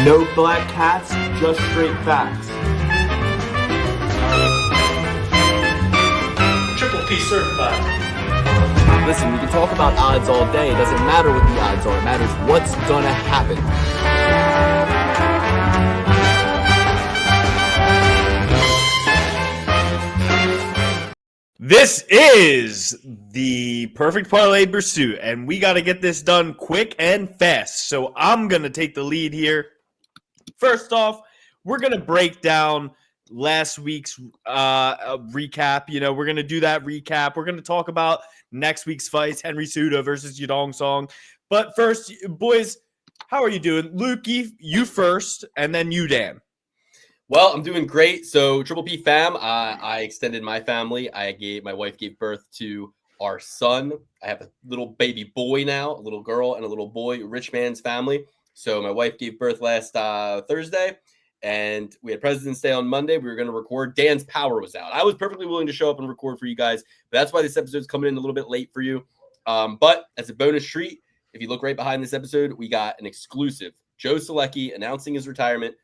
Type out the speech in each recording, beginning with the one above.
No black cats, just straight facts. Triple P certified. Listen, we can talk about odds all day. It doesn't matter what the odds are. It matters what's gonna happen. This is the perfect parlay pursuit, and we got to get this done quick and fast. So I'm going to take the lead here. First off, we're going to break down last week's recap. You know, we're going to do that recap. We're going to talk about next week's fights, Henry Cejudo versus Yudong Song. But first, boys, how are you doing? Lukey, you first, and then you, Dan. Well, I'm doing great. So Triple P fam, I extended my family. My wife gave birth to our son. I have a little baby boy now, a little girl and a little boy, rich man's family. So my wife gave birth last Thursday, and we had President's Day on Monday. We were going to record. Dan's power was out. I was perfectly willing to show up and record for you guys, but that's why this episode's coming in a little bit late for you. But as a bonus treat, if you look right behind this episode, we got an exclusive. Joe Selecki announcing his retirement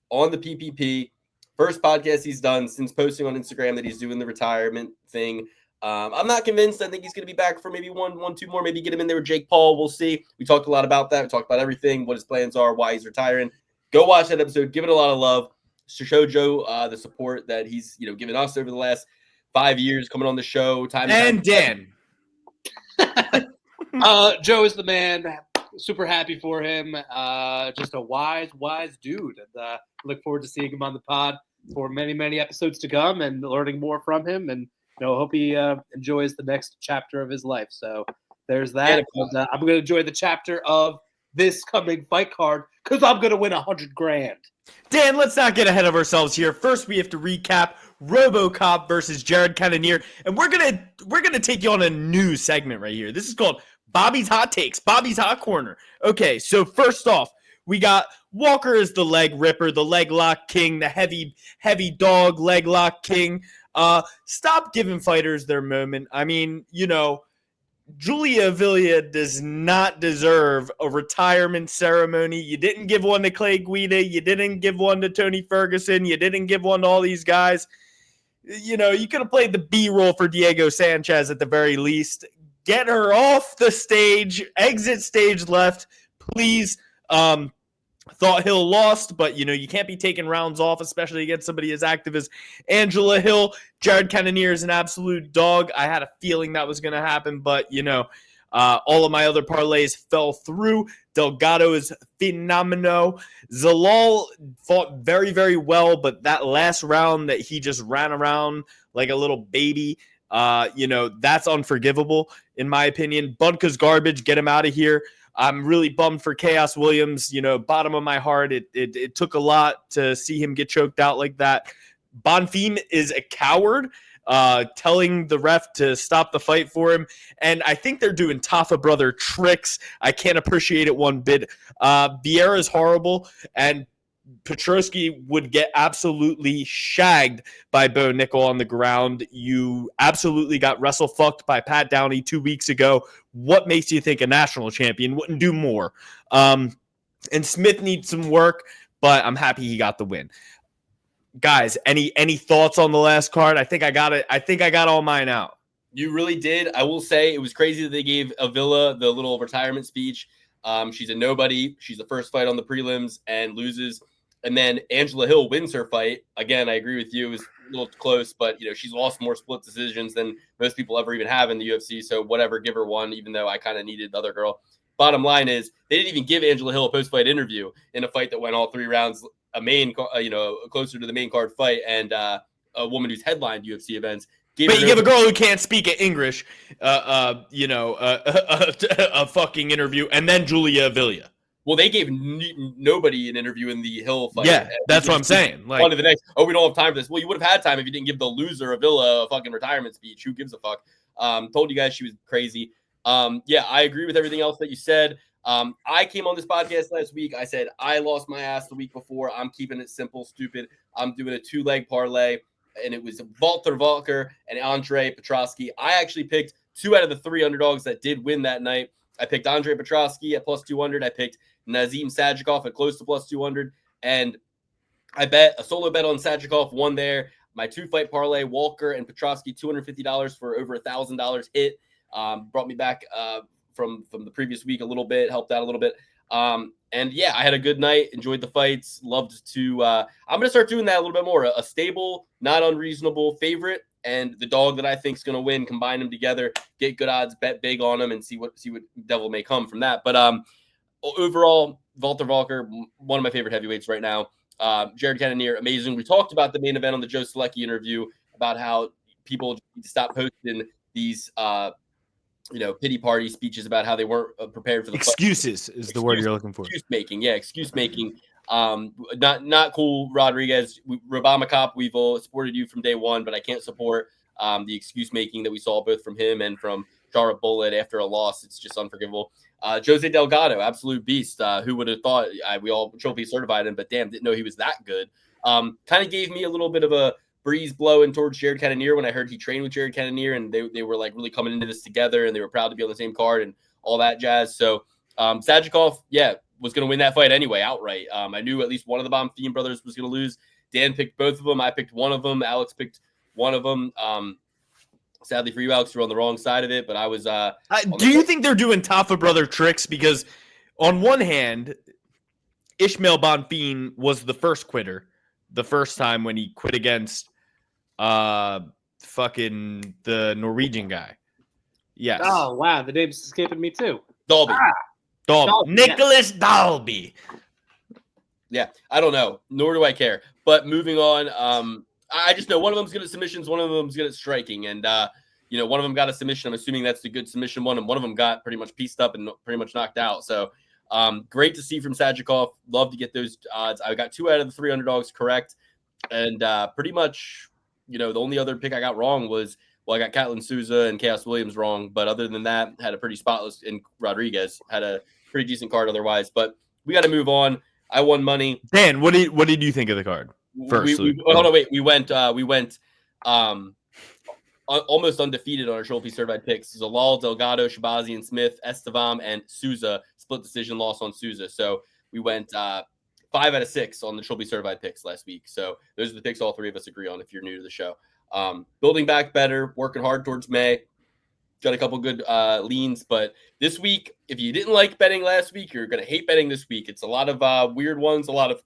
on the PPP. First podcast he's done since posting on Instagram that he's doing the retirement thing. I'm not convinced. I think he's going to be back for maybe one, two more. Maybe get him in there with Jake Paul. We'll see. We talked a lot about that. We talked about everything, what his plans are, why he's retiring. Go watch that episode. Give it a lot of love to show Joe the support that he's given us over the last 5 years coming on the show. Dan. Joe is the man. Super happy for him. Just a wise dude. And look forward to seeing him on the pod for many, many episodes to come and learning more from him. And hope he enjoys the next chapter of his life. So there's that. And, I'm going to enjoy the chapter of this coming fight card because I'm going to win $100,000. Dan, let's not get ahead of ourselves here. First, we have to recap RoboCop versus Jared Cannonier, and we're gonna take you on a new segment right here. This is called Bobby's Hot Takes, Bobby's Hot Corner. Okay, so first off, we got Walker as the leg ripper, the leg lock king, the heavy dog leg lock king. Stop giving fighters their moment. I mean, Julia Avila does not deserve a retirement ceremony. You didn't give one to Clay Guida. You didn't give one to Tony Ferguson. You didn't give one to all these guys. You could have played the B role for Diego Sanchez at the very least. Get her off the stage. Exit stage left, please. Thought Hill lost, but you can't be taking rounds off, especially against somebody as active as Angela Hill. Jared Cannonier is an absolute dog. I had a feeling that was going to happen, but all of my other parlays fell through. Delgado is phenomenal. Zalal fought very, very well, but that last round that he just ran around like a little baby, that's unforgivable in my opinion. Budka's garbage. Get him out of here. I'm really bummed for Chaos Williams. Bottom of my heart. It took a lot to see him get choked out like that. Bonfim is a coward, telling the ref to stop the fight for him. And I think they're doing Tafa brother tricks. I can't appreciate it one bit. Vieira's horrible, and Petrosky would get absolutely shagged by Bo Nickel on the ground. You absolutely got wrestle fucked by Pat Downey 2 weeks ago. What makes you think a national champion wouldn't do more? And Smith needs some work, but I'm happy he got the win. Guys, any thoughts on the last card? I think I got it. I think I got all mine out. You really did. I will say it was crazy that they gave Avila the little retirement speech. She's a nobody. She's the first fight on the prelims and loses. And then Angela Hill wins her fight. Again, I agree with you. It was a little close, but she's lost more split decisions than most people ever even have in the UFC. So whatever, give her one, even though I kind of needed the other girl. Bottom line is they didn't even give Angela Hill a post-fight interview in a fight that went all 3 rounds, closer to the main card fight, and a woman who's headlined UFC events. But you give a girl who can't speak English, a fucking interview, and then Julia Avila. Well, they gave nobody an interview in the Hill fight. Yeah, that's what I'm saying. On to the next. Oh, we don't have time for this. Well, you would have had time if you didn't give the loser Avila a fucking retirement speech. Who gives a fuck? Told you guys she was crazy. Yeah, I agree with everything else that you said. I came on this podcast last week. I said I lost my ass the week before. I'm keeping it simple, stupid. I'm doing a 2-leg parlay, and it was Walter Volker and Andre Petrosky. I actually picked 2 out of the 3 underdogs that did win that night. I picked Andre Petrosky at plus 200. I picked Nazim Sajikov at close to plus 200. And I bet a solo bet on Sajikov, won there. My 2-fight parlay, Walker and Petrovsky, $250 for over $1,000 hit. Brought me back from the previous week a little bit, helped out a little bit. And yeah, I had a good night, enjoyed the fights, loved to I'm gonna start doing that a little bit more. A stable, not unreasonable favorite, and the dog that I think is gonna win, combine them together, get good odds, bet big on them, and see what devil may come from that. But overall, Walter Walker, one of my favorite heavyweights right now. Jared Cannonier, amazing. We talked about the main event on the Joe Selecki interview about how people need to stop posting these pity party speeches about how they weren't prepared for the excuses fight. Is the word you're looking for. Excuse making. Yeah, excuse making. Not cool, Rodriguez. Robama Cop, we've all supported you from day one, but I can't support the excuse making that we saw both from him and from Jara Bullet after a loss. It's just unforgivable. Jose Delgado, absolute beast. Who would have thought? We all trophy certified him, but damn, didn't know he was that good. Kind of gave me a little bit of a breeze blowing towards Jared Cannonier when I heard he trained with Jared Cannonier, and they were like really coming into this together, and they were proud to be on the same card and all that jazz. So Sajikov, was going to win that fight anyway, outright. I knew at least one of the Bonfim brothers was going to lose. Dan picked both of them. I picked one of them. Alex picked one of them. Sadly for you, Alex, you're on the wrong side of it, but I was. Do you think they're doing Tafa brother tricks? Because on one hand, Ishmael Bonfim was the first quitter, the first time when he quit against fucking the Norwegian guy. Yes. Oh wow, the name's escaping me too. Dalby. Dalby. Nicholas Dalby. Yeah, I don't know, nor do I care. But moving on, I just know one of them's good at submissions, one of them's good at striking, and one of them got a submission. I'm assuming that's the good submission one, and one of them got pretty much pieced up and pretty much knocked out. So great to see from Sajikov. Love to get those odds. I got 2 out of the 3 underdogs correct, and pretty much, the only other pick I got wrong was, I got Catlin Souza and Chaos Williams wrong, but other than that, had a pretty spotless. And Rodriguez had a pretty decent card otherwise. But we got to move on. I won money. Dan, what did you think of the card? First, hold on, wait. We went almost undefeated on our Trophy certified picks. Zalal, Delgado, Shabazi, and Smith, Estevam, and Souza split decision loss on Souza. So we went 5 out of 6 on the Trophy certified picks last week. So those are the picks all 3 of us agree on if you're new to the show. Building back better, working hard towards May. Got a couple good leans, but this week, if you didn't like betting last week, you're going to hate betting this week. It's a lot of weird ones, a lot of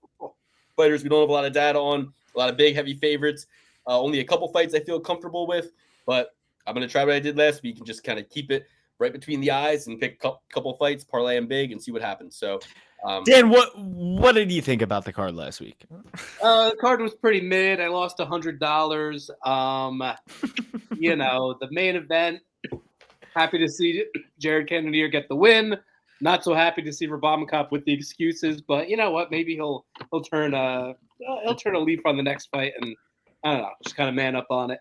fighters we don't have a lot of data on, a lot of big, heavy favorites. Only a couple fights I feel comfortable with, but I'm going to try what I did last week and just kind of keep it right between the eyes and pick a couple fights, parlay them big, and see what happens. So, Dan, what did you think about the card last week? The card was pretty mid. I lost $100. The main event. Happy to see Jared Cannonier get the win. Not so happy to see Rabamikov with the excuses, but you know what? Maybe he'll turn a leaf on the next fight, and I don't know, just kind of man up on it.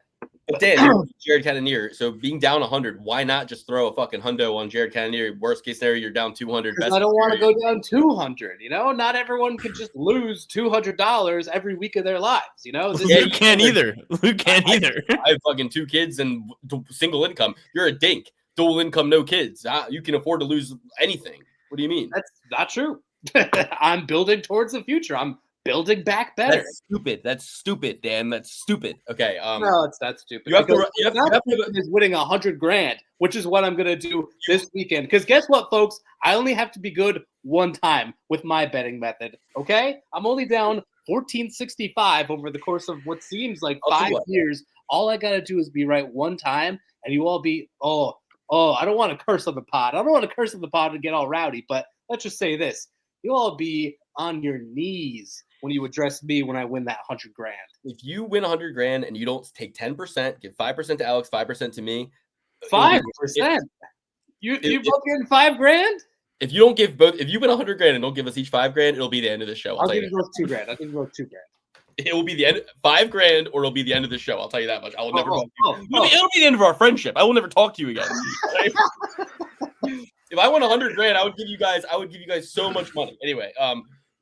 But Dan, Jared Cannonier. So being down 100, why not just throw a fucking hundo on Jared Cannonier? Worst case scenario, you're down 200. I don't want to go down 200. Not everyone can just lose $200 every week of their lives. Luke can't either. Luke can't either. I have fucking 2 kids and single income. You're a dink. Dual income, no kids. You can afford to lose anything. What do you mean? That's not true. I'm building towards the future. I'm building back better. That's stupid, Dan. That's stupid. Okay. No, it's not stupid. You have to is winning $100,000, which is what I'm gonna do this weekend. Because guess what, folks? I only have to be good one time with my betting method. Okay, I'm only down $14.65 over the course of what seems like 5 years. All I gotta do is be right one time, and you all be I don't want to curse on the pod. I don't want to curse on the pod and get all rowdy, but let's just say this: you'll all be on your knees when you address me when I win that $100,000. If you win $100,000 and you don't take 10%, give 5% to Alex, 5% to me. 5%. You both getting $5,000? If you don't give both, if you win $100,000 and don't give us each $5,000, it'll be the end of the show. I'll give you both $2,000. I'll give you both $2,000. It will be the end, $5,000, or it'll be the end of the show. I'll tell you that much. I will never talk to you. It'll be the end of our friendship. I will never talk to you again. If I won $100,000, I would give you guys so much money. Anyway,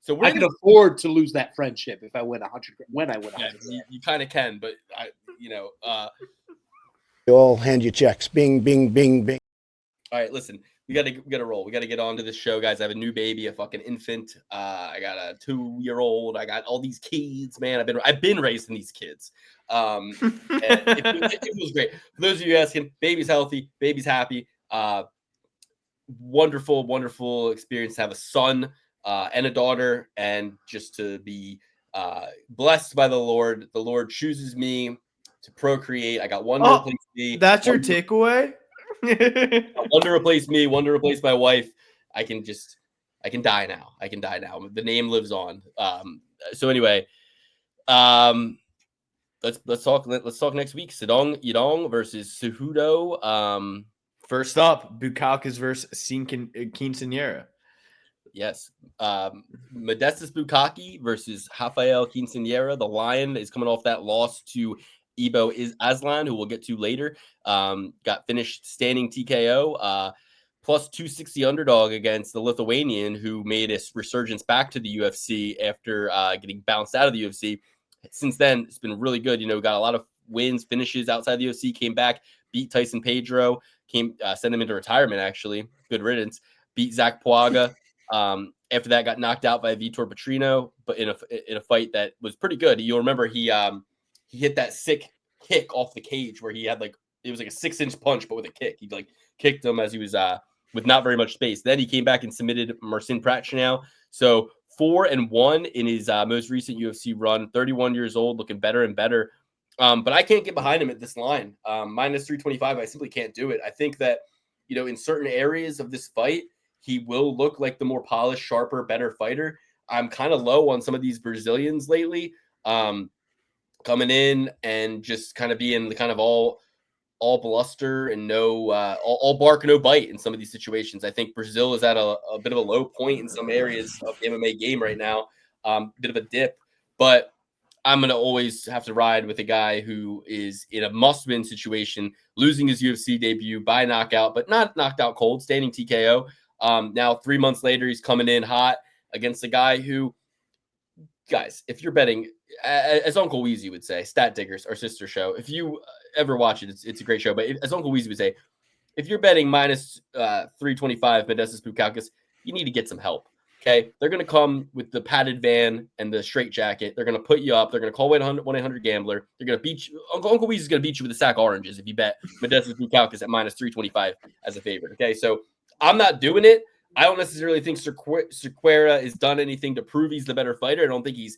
so I can afford to lose that friendship if I win $100,000. When I win $100,000, you kind of can, but you all hand you checks. Bing, bing, bing, bing. All right, listen. we gotta roll. We gotta get on to this show, guys. I have a new baby, a fucking infant. I got a 2-year-old. I got all these kids, man. I've been raising these kids. And it was great. For those of you asking, baby's healthy, baby's happy. Wonderful, wonderful experience to have a son and a daughter, and just to be blessed by the Lord. The Lord chooses me to procreate. I got one to replace me. That's your takeaway? One to replace me, one to replace my wife. I can die now. The name lives on. So anyway, let's talk next week. Sedong Yidong versus Cejudo. First up, Bukalkas versus Quinceañera. Yes. Modestas Bukaki versus Rafael Quinceañera. The Lion is coming off that loss to Ibo Aslan, who we'll get to later. Got finished standing TKO. Plus 260 underdog against the Lithuanian, who made a resurgence back to the UFC after getting bounced out of the UFC. Since then, it's been really good. Got a lot of wins, finishes outside the UFC, came back, beat Tyson Pedro, sent him into retirement, actually. Good riddance. Beat Zach Puaga. After that, got knocked out by Vitor Petrino, but in a fight that was pretty good. You'll remember he hit that sick kick off the cage where he had it was like a 6-inch punch, but with a kick. He kicked him as he was with not very much space. Then he came back and submitted Marcin Prachnau. So 4-1 in his most recent UFC run. 31 years old, looking better and better. But I can't get behind him at this line. Minus 325, I simply can't do it. I think that, in certain areas of this fight, he will look like the more polished, sharper, better fighter. I'm kind of low on some of these Brazilians lately, coming in and just kind of being kind of all bluster and no all bark, no bite in some of these situations. I think Brazil is at a bit of a low point in some areas of the MMA game right now, bit of a dip. But I'm going to always have to ride with a guy who is in a must-win situation, losing his UFC debut by knockout, but not knocked out cold, standing TKO. Now, 3 months later, he's coming in hot against a guy who, guys, if you're betting, as Uncle Weezy would say, Stat Diggers, our sister show, if you ever watch it, it's a great show. But as Uncle Weezy would say, if you're betting minus 325 Modestas Bukalkas, you need to get some help. Okay, they're going to come with the padded van and the straight jacket. They're going to put you up. They're going to call 1-800-GAMBLER. They're going to beat you. Uncle Weezy is going to beat you with a sack of oranges if you bet Modestas Bukalkas at minus 325 as a favorite. Okay, so I'm not doing it. I don't necessarily think Cerqueira has done anything to prove he's the better fighter. I don't think he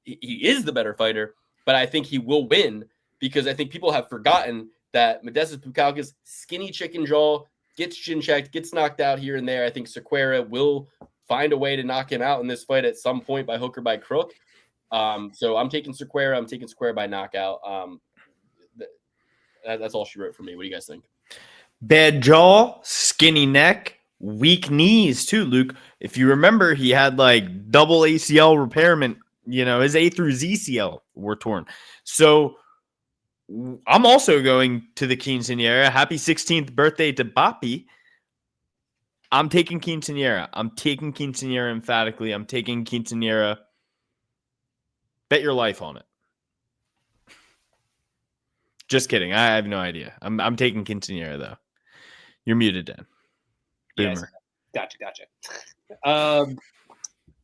is the better fighter, but I think he will win because I think people have forgotten that Modestas Bukalkas, skinny chicken jaw, gets chin checked, gets knocked out here and there. I think Cerqueira will find a way to knock him out in this fight at some point by hook or by crook. So I'm taking Cerqueira. I'm taking Cerqueira by knockout. That's all she wrote for me. What do you guys think? Bad jaw, skinny neck, weak knees too, Luke. If you remember, he had double ACL repairment. His A through ZCL were torn. So I'm also going to the Quinceañera. Happy 16th birthday to Bapi. I'm taking Quinceañera. I'm taking Quinceañera emphatically. I'm taking Quinceañera. Bet your life on it. Just kidding. I have no idea. I'm taking Quinceañera though. You're muted, Dan. Boomer. Yes. Gotcha.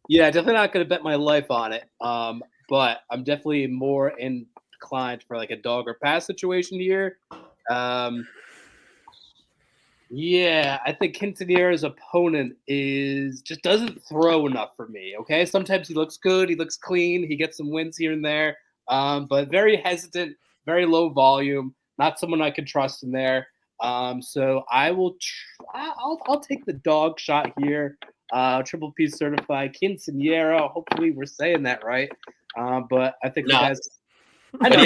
Yeah, definitely not going to bet my life on it. But I'm definitely more inclined for a dog or pass situation here. Yeah, I think Quinceañera's opponent just doesn't throw enough for me. Okay, sometimes he looks good, he looks clean, he gets some wins here and there, but very hesitant, very low volume. Not someone I can trust in there. So I will. I'll take the dog shot here. Triple P certified Quinceañera. Hopefully we're saying that right. But I think the guys. I know.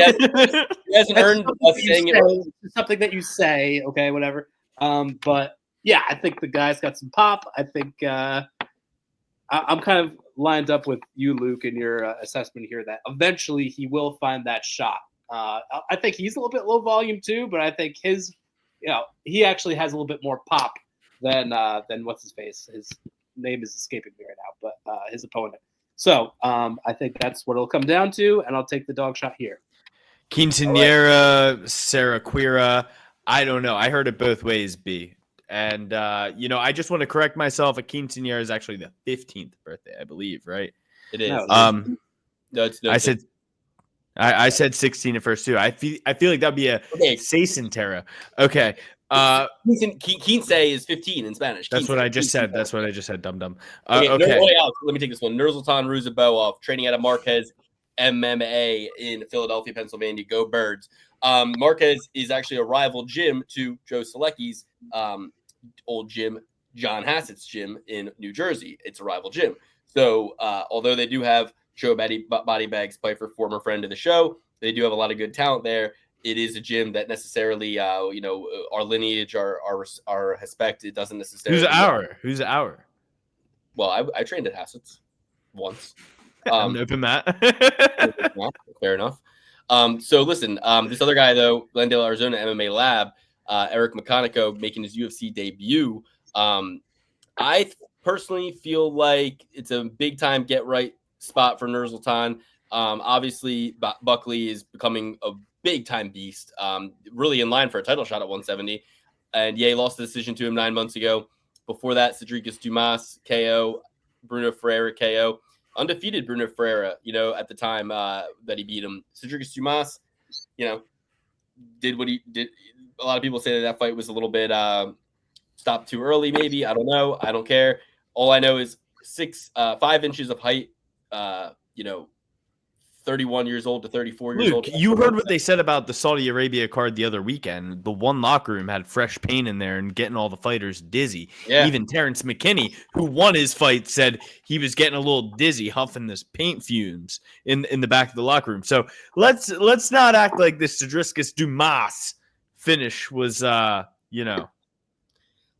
He hasn't earned us saying it. It's something that you say, okay, whatever. But yeah, I think the guy's got some pop. I think I'm kind of lined up with you, Luke, in your assessment here that eventually he will find that shot. I think he's a little bit low volume too, but I think he actually has a little bit more pop than what's his face. His name is escaping me right now, but his opponent. So I think that's what it'll come down to, and I'll take the dog shot here. Quinceañera, Cerqueira. I don't know. I heard it both ways, B. And, I just want to correct myself. A quinceañera is actually the 15th birthday, I believe, right? It is. No, I said 16 at first too. I feel like that'd be a sesentera. Okay. Quince is 15 in Spanish. That's Quince. what I just said. That's what I just said. Dum dum. Okay. Okay. Alex, let me take this one. Nursultan Ruzaboev, training out of Marquez MMA in Philadelphia, Pennsylvania. Go Birds. Marquez is actually a rival gym to Joe Selecki's old gym, John Hassett's gym in New Jersey. It's a rival gym. So although they do have Joe Body Bags Pfeiffer, former friend of the show, they do have a lot of good talent there. It is a gym that necessarily, our lineage, our respect, it doesn't necessarily. Who's our? Well, I trained at Hassett's once. Open mat. Fair enough. So listen, this other guy though, Glendale, Arizona MMA Lab, Eric McConico making his UFC debut. I personally feel like it's a big time get right spot for Nursultan. Obviously, Buckley is becoming a big time beast, really in line for a title shot at 170. And he lost the decision to him 9 months ago. Before that, Cedricus Dumas KO, Bruno Ferreira KO. Undefeated Bruno Ferreira, at the time that he beat him. Cedricus Dumas, did what he did. A lot of people say that fight was a little bit stopped too early, maybe. I don't know. I don't care. All I know is 5 inches of height, 31 years old to 34 years old. You heard what they said about the Saudi Arabia card the other weekend. The one locker room had fresh paint in there and getting all the fighters dizzy. Yeah. Even Terrence McKinney, who won his fight, said he was getting a little dizzy, huffing this paint fumes in the back of the locker room. So let's not act like this Cedricus Dumas finish was,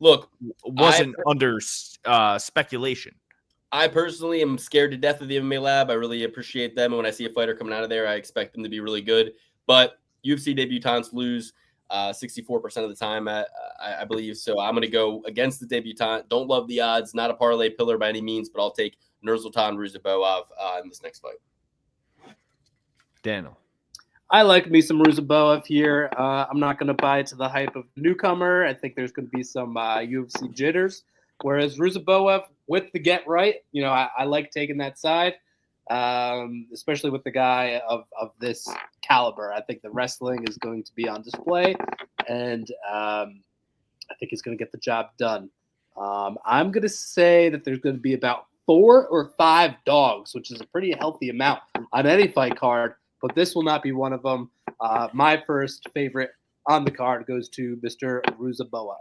look, wasn't under speculation. I personally am scared to death of the MMA Lab. I really appreciate them. And when I see a fighter coming out of there, I expect them to be really good. But UFC debutants lose 64% of the time, I believe. So I'm going to go against the debutant. Don't love the odds. Not a parlay pillar by any means, but I'll take Nursultan Ruzaboev in this next fight. Daniel. I like me some Ruzaboev here. I'm not going to buy into the hype of newcomer. I think there's going to be some UFC jitters. Whereas Ruzaboev with the get right, I like taking that side, especially with the guy of this caliber. I think the wrestling is going to be on display, and I think he's going to get the job done. I'm going to say that there's going to be about 4 or 5 dogs, which is a pretty healthy amount on any fight card, but this will not be one of them. My first favorite on the card goes to Mr. Ruzaboev.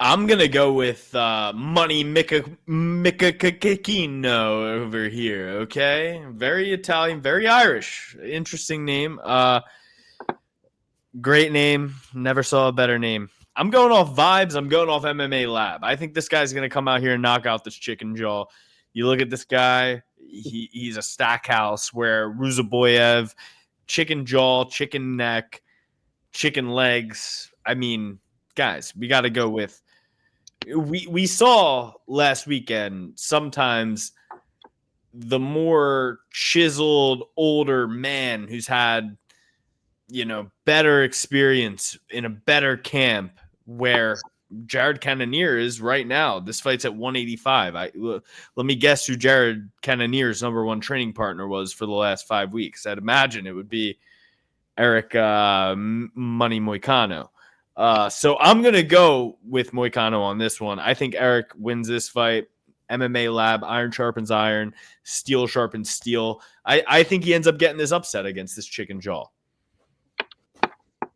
I'm going to go with Money Mikakino over here, okay? Very Italian, very Irish. Interesting name. Great name. Never saw a better name. I'm going off vibes. I'm going off MMA Lab. I think this guy's going to come out here and knock out this chicken jaw. You look at this guy, he's a stack house where Ruzaboev, chicken jaw, chicken neck, chicken legs. I mean, guys, we got to go with we saw last weekend sometimes the more chiseled older man who's had better experience in a better camp where Jared Cannonier is right now. This fight's at 185. Let me guess who Jared Cannonier's number one training partner was for the last 5 weeks. I'd imagine it would be Eric Money Moicano. So I'm going to go with Moicano on this one. I think Eric wins this fight. MMA Lab, iron sharpens iron, steel sharpens steel. I think he ends up getting this upset against this chicken jaw.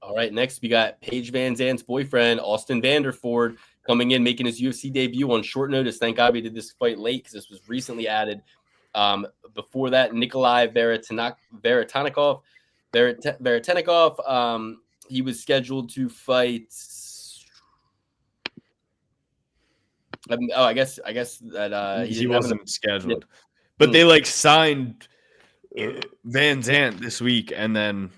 All right, next we got Paige Van Zandt's boyfriend, Austin Vanderford, coming in, making his UFC debut on short notice. Thank God we did this fight late because this was recently added. Before that, Nikolai Veretennikov, he was scheduled to fight. I guess that he wasn't scheduled, but they signed Van Zandt this week and then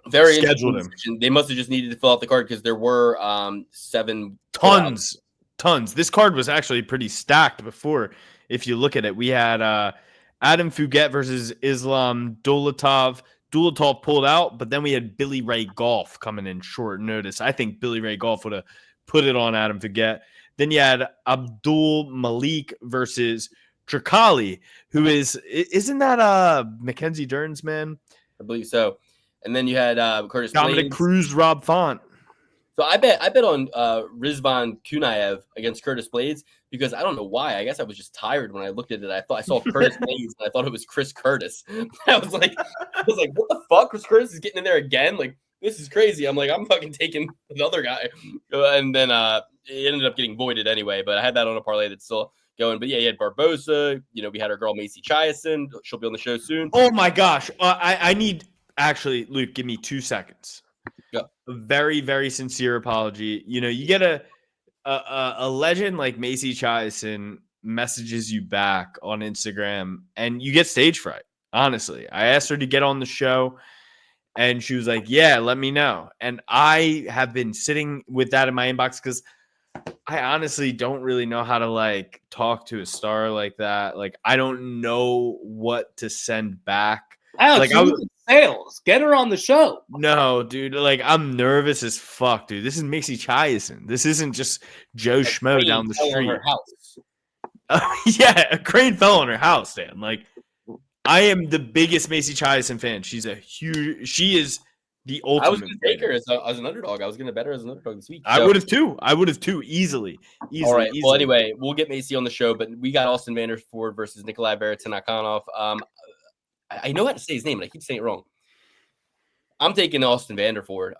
scheduled him. They must have just needed to fill out the card because there were 7 tons. This card was actually pretty stacked before. If you look at it, we had Adam Fuget versus Islam Dolatov. Dulatov pulled out, but then we had Billy Ray Golf coming in short notice. I think Billy Ray Golf would have put it on Adam Forget. Then you had Abdul Malik versus Tricali, who isn't that Mackenzie Dern's man? I believe so. And then you had Curtis Dominic Blades. Cruz, Rob Font. So I bet on Rizvan Kunaev against Curtis Blades because I don't know why. I guess I was just tired when I looked at it. I saw Curtis Blades and I thought it was Chris Curtis. I was like, what the fuck? Chris Curtis is getting in there again? Like, this is crazy. I'm like, I'm fucking taking another guy. And then it ended up getting voided anyway. But I had that on a parlay that's still going. But yeah, you had Barbosa. You know, we had our girl Macy Chiasson. She'll be on the show soon. Oh my gosh! I need actually, Luke. Give me 2 seconds. Go. A very, very sincere apology. You know, you get a legend like Macy Chiasson messages you back on Instagram, and you get stage fright. Honestly, I asked her to get on the show, and she was like, "Yeah, let me know." And I have been sitting with that in my inbox because I honestly don't really know how to like talk to a star like that. Like, I don't know what to send back. Alex, Like, sales. Get her on the show. No, dude. Like, I'm nervous as fuck, dude. This is Macy Chiasson. This isn't just Joe Schmo down the street. Her house. Yeah, a crane fell on her house, Dan. Like, I am the biggest Macy Chiasson fan. She is the ultimate. I was going to take her as an underdog. I was going to bet her as an underdog this week. I would have too. Easily. All right. Well, anyway, we'll get Macy on the show, but we got Austin Vanderford versus Nikolai Veretanakhanov. I know how to say his name, and I keep saying it wrong. I'm taking Austin Vanderford.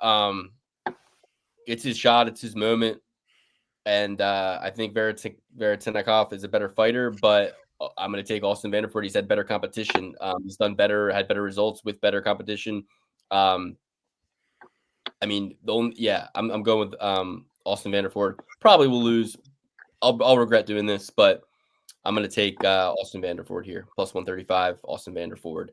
It's his shot. It's his moment. And I think Veretanakhanov is a better fighter, but I'm going to take Austin Vanderford. He's had better competition. He's done better, had better results with better competition. I'm going with Austin Vanderford. Probably will lose. I'll regret doing this, but I'm going to take Austin Vanderford here. Plus 135, Austin Vanderford.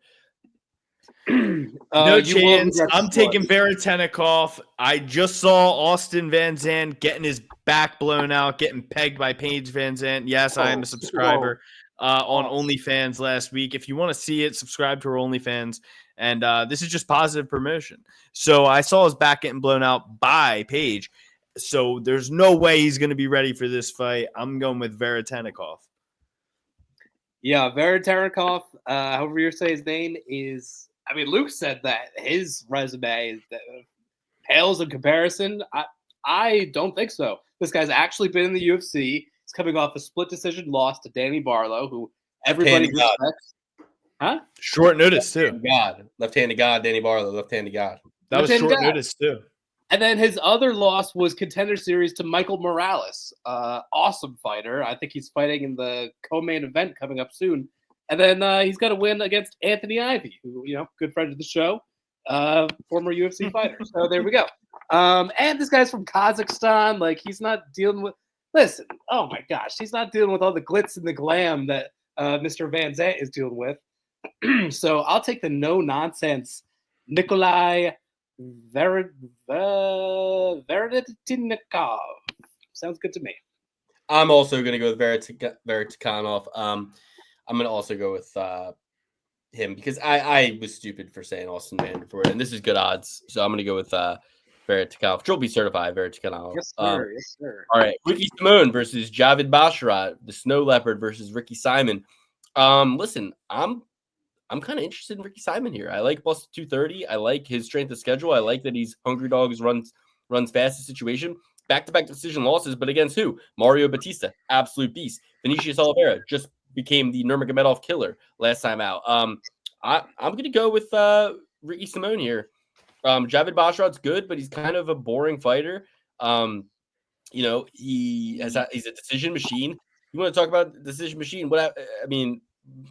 No chance. I'm taking Veretanakhanov. I just saw Austin Van Zandt getting his back blown out, getting pegged by Paige Van Zandt. Yes, I am a subscriber on OnlyFans last week. If you want to see it, subscribe to our OnlyFans. And this is just positive promotion. So I saw his back getting blown out by Paige. So there's no way he's going to be ready for this fight. I'm going with Veretanakhanov. Yeah, Veretanakhanov, however you say his name, is. I mean, Luke said that his resume pales in comparison. I don't think so. This guy's actually been in the UFC. He's coming off a split decision loss to Danny Barlow, who everybody respects. Huh? Short notice, too. Left-handed God, Danny Barlow, left-handed God. That was short notice, too. And then his other loss was Contender Series to Michael Morales. Awesome fighter. I think he's fighting in the co-main event coming up soon. And then he's got to win against Anthony Ivy, who, good friend of the show, former UFC fighter. So there we go. And this guy's from Kazakhstan. Like, he's not dealing with – listen, oh, my gosh. He's not dealing with all the glitz and the glam that Mr. Van Zandt is dealing with. So I'll take the no-nonsense Nikolai Veretanakhanov. Sounds good to me. I'm also going to go with Veretanakhanov. I'm going to also go with him because I was stupid for saying Austin Vanderford, and this is good odds. So I'm going to go with Veretanakhanov. She'll be certified, Veretanakhanov. Yes, sir. Yes, sir. All right. Ricky Simone versus Javid Basharat. The Snow Leopard versus Ricky Simon. Listen, I'm kind of interested in Ricky Simon here. I like plus 230. I like his strength of schedule. I like that he's hungry dogs, runs fastest situation. Back-to-back decision losses, but against who? Mario Batista, absolute beast. Vinicius Oliveira just became the Nurmagomedov killer last time out. I'm going to go with Ricky Simone here. Javid Basharat's good, but he's kind of a boring fighter. He's a decision machine. You want to talk about decision machine?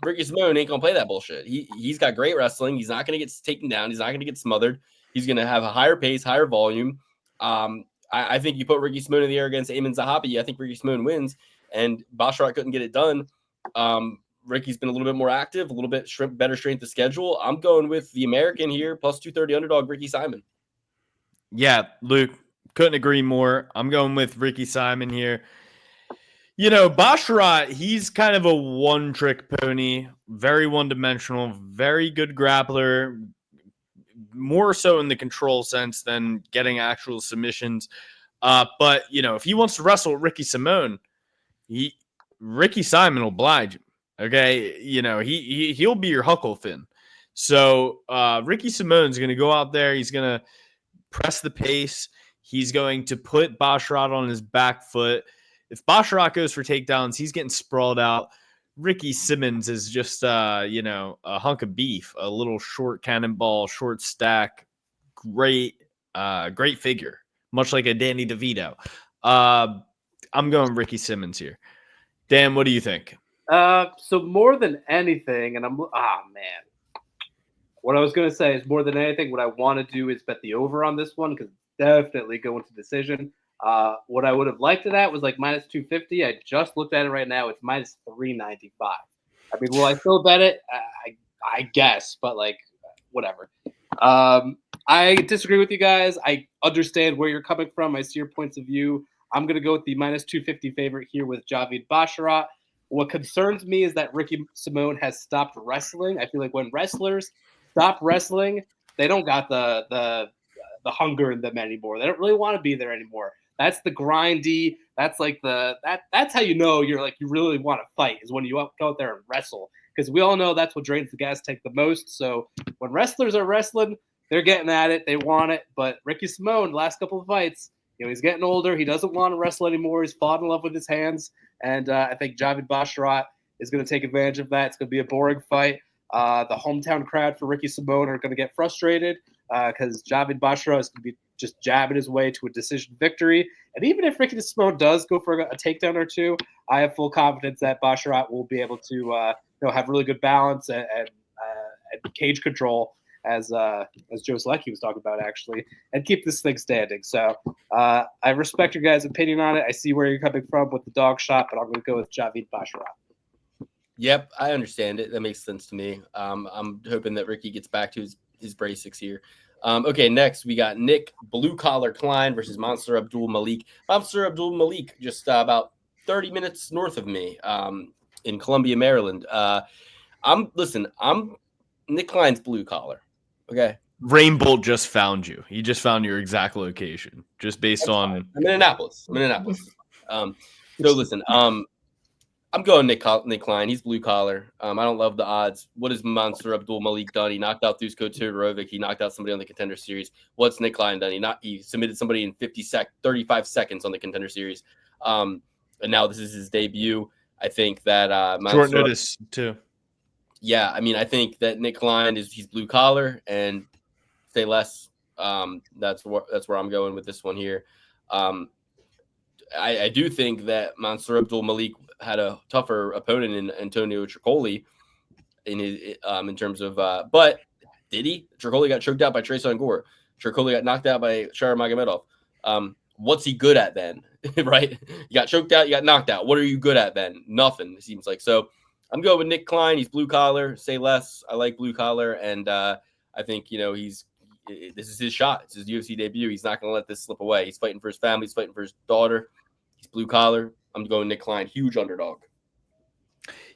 Ricky Simone ain't gonna play that bullshit. He's got great wrestling. He's not gonna get taken down. He's not gonna get smothered. He's gonna have a higher pace, higher volume. I think you put Ricky Simone in the air against Ayman Zahabi. I think Ricky Simone wins, and Basharat couldn't get it done. Ricky's been a little bit more active, a little bit better strength of schedule. I'm going with the American here, plus 230 underdog Ricky Simon. Yeah, Luke, couldn't agree more. I'm going with Ricky Simon here. Basharat, he's kind of a one-trick pony, very one-dimensional, very good grappler, more so in the control sense than getting actual submissions. But if he wants to wrestle Ricky Simone, Ricky Simon will oblige him. Okay, he'll be your Huckle Finn. So Ricky Simone's going to go out there. He's going to press the pace. He's going to put Basharat on his back foot. If Basharat goes for takedowns, he's getting sprawled out. Ricky Simmons is just, a hunk of beef, a little short cannonball, short stack, great figure, much like a Danny DeVito. I'm going Ricky Simmons here. Dan, what do you think? So more than anything, and man. What I was going to say is more than anything, what I want to do is bet the over on this one because definitely going to decision. What I would have liked it at was like minus 250. I just looked at it right now. It's minus 395. I mean, will I still bet it? I guess, but like whatever. I disagree with you guys. I understand where you're coming from. I see your points of view. I'm going to go with the minus 250 favorite here with Javid Basharat. What concerns me is that Ricky Simone has stopped wrestling. I feel like when wrestlers stop wrestling, they don't got the hunger in them anymore. They don't really want to be there anymore. That's the grindy. That's like that's how you really want to fight is when you go out there and wrestle. Because we all know that's what drains the gas tank the most. So when wrestlers are wrestling, they're getting at it. They want it. But Ricky Simone, the last couple of fights, he's getting older. He doesn't want to wrestle anymore. He's fallen in love with his hands. And I think Javid Basharat is going to take advantage of that. It's going to be a boring fight. The hometown crowd for Ricky Simone are going to get frustrated because Javid Basharat is going to be just jabbing his way to a decision victory. And even if Ricky Simone does go for a takedown or two, I have full confidence that Basharat will be able to have really good balance and cage control, as Joe Selecki was talking about, actually, and keep this thing standing. So I respect your guys' opinion on it. I see where you're coming from with the dog shot, but I'm going to go with Javid Basharat. Yep, I understand it. That makes sense to me. I'm hoping that Ricky gets back to his basics here. Okay, next we got Nick Blue Collar Klein versus Monster Abdul Malik. Monster Abdul Malik, just about 30 minutes north of me, in Columbia, Maryland. I'm Nick Klein's blue collar. Okay. Rainbolt just found you. He just found your exact location, just based on. I'm in Annapolis. So listen, I'm going Nick Klein. He's blue collar. I don't love the odds. What has Monster Abdul Malik done? He knocked out Dusko Todorovic. He knocked out somebody on the Contender Series. What's Nick Klein done? He submitted somebody in 35 seconds on the Contender Series. And now this is his debut. I think that short notice too. Yeah, I mean, I think that Nick Klein he's blue collar and say less. That's where I'm going with this one here. I do think that Monster Abdul Malik had a tougher opponent in Antonio Tricoli in terms of but did he? Tricoli got choked out by Trayson Gore. Tricoli got knocked out by Shahar Magomedov. What's he good at then? Right? You got choked out, you got knocked out. What are you good at then? Nothing, it seems like. So I'm going with Nick Klein. He's blue collar. Say less. I like blue collar, and I think this is his shot. It's his UFC debut. He's not going to let this slip away. He's fighting for his family. He's fighting for his daughter. He's blue collar. I'm going Nick Klein. Huge underdog.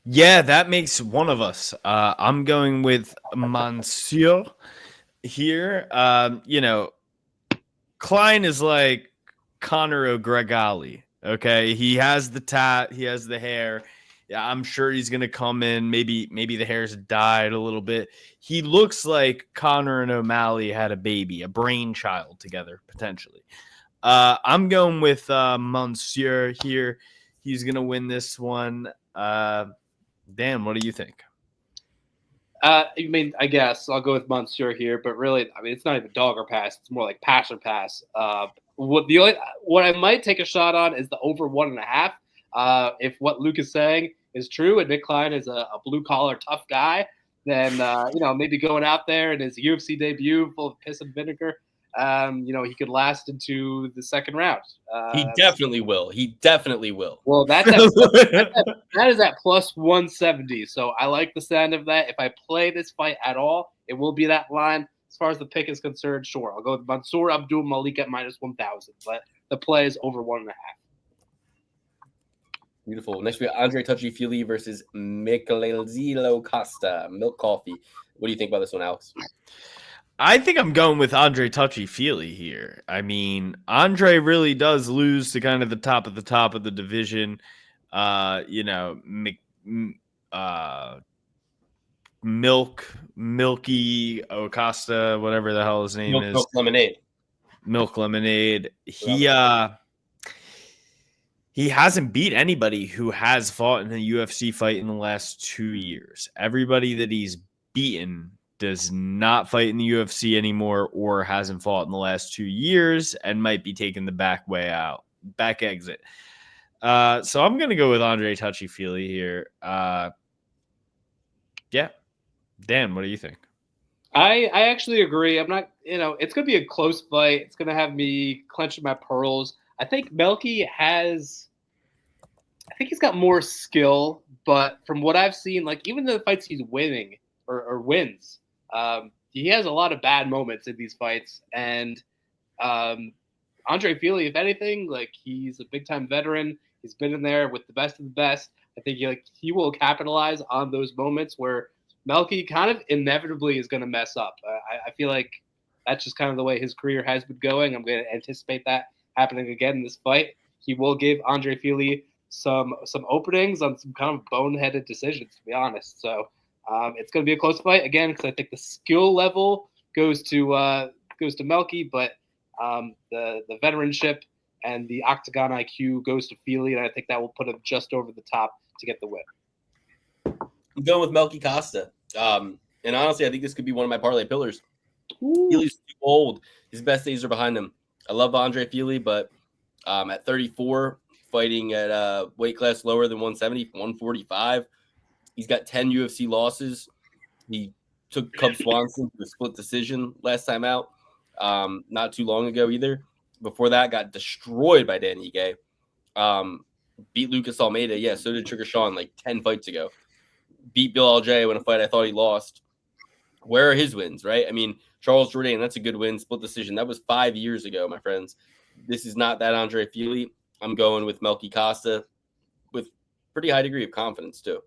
Yeah, that makes one of us. I'm going with Monsieur here. Klein is like Conor O'Gregali. Okay, he has the tat. He has the hair. Yeah, I'm sure he's going to come in. Maybe the hair's dyed a little bit. He looks like Conor and O'Malley had a baby, a brainchild together, potentially. I'm going with Monsieur here. He's going to win this one. Dan, what do you think? I mean, I guess I'll go with Monsieur here, but really, I mean, it's not even dog or pass. It's more like pass or pass. What I might take a shot on is the over 1.5. If what Luke is saying is true and Nick Klein is a blue-collar tough guy, then, maybe going out there in his UFC debut full of piss and vinegar, he could last into the second round. He definitely will. Well, that is at plus 170. So I like the sound of that. If I play this fight at all, it will be that line. As far as the pick is concerned, sure. I'll go with Mansour Abdul Malik at minus 1,000. But the play is over 1.5. Beautiful. Next, we got Andre Touchy-Feely versus Michelangelo Costa. Milk Coffee. What do you think about this one, Alex? I think I'm going with Andre Touchy-Feely here. I mean, Andre really does lose to kind of the top of the division. You know, uh, Milky Acosta, whatever the hell his name is, Milk lemonade. Milk Lemonade. Lemonade. He hasn't beat anybody who has fought in a UFC fight in the last 2 years. Everybody that he's beaten does not fight in the UFC anymore or hasn't fought in the last 2 years and might be taking the back exit. So I'm going to go with Andre Touchy-Feely here. Yeah. Dan, what do you think? I actually agree. I'm not, it's going to be a close fight. It's going to have me clenching my pearls. I think he's got more skill, but from what I've seen, like even the fights he's winning or wins, he has a lot of bad moments in these fights. And Andre Feely, if anything, like he's a big time veteran. He's been in there with the best of the best. I think he will capitalize on those moments where Melky kind of inevitably is going to mess up. I feel like that's just kind of the way his career has been going. I'm going to anticipate that happening again in this fight. He will give Andre Feely some openings on some kind of boneheaded decisions, to be honest. So it's going to be a close fight again because I think the skill level goes to Melky, but the veteranship and the octagon IQ goes to Feely, and I think that will put him just over the top to get the win. I'm going with Melky Costa. And honestly, I think this could be one of my parlay pillars. Feely's too old. His best days are behind him. I love Andre Feely, but at 34, fighting at a weight class lower than 170, 145, he's got 10 UFC losses. He took Cub Swanson to a split decision last time out, not too long ago either. Before that, got destroyed by Dan Ige. Beat Lucas Almeida. Yeah, so did Trigger Sean like 10 fights ago. Beat Bill LJ in a fight I thought he lost. Where are his wins, right? I mean, Charles Jourdain, that's a good win, split decision. That was 5 years ago, my friends. This is not that Andre Feely. I'm going with Melky Costa with pretty high degree of confidence, too.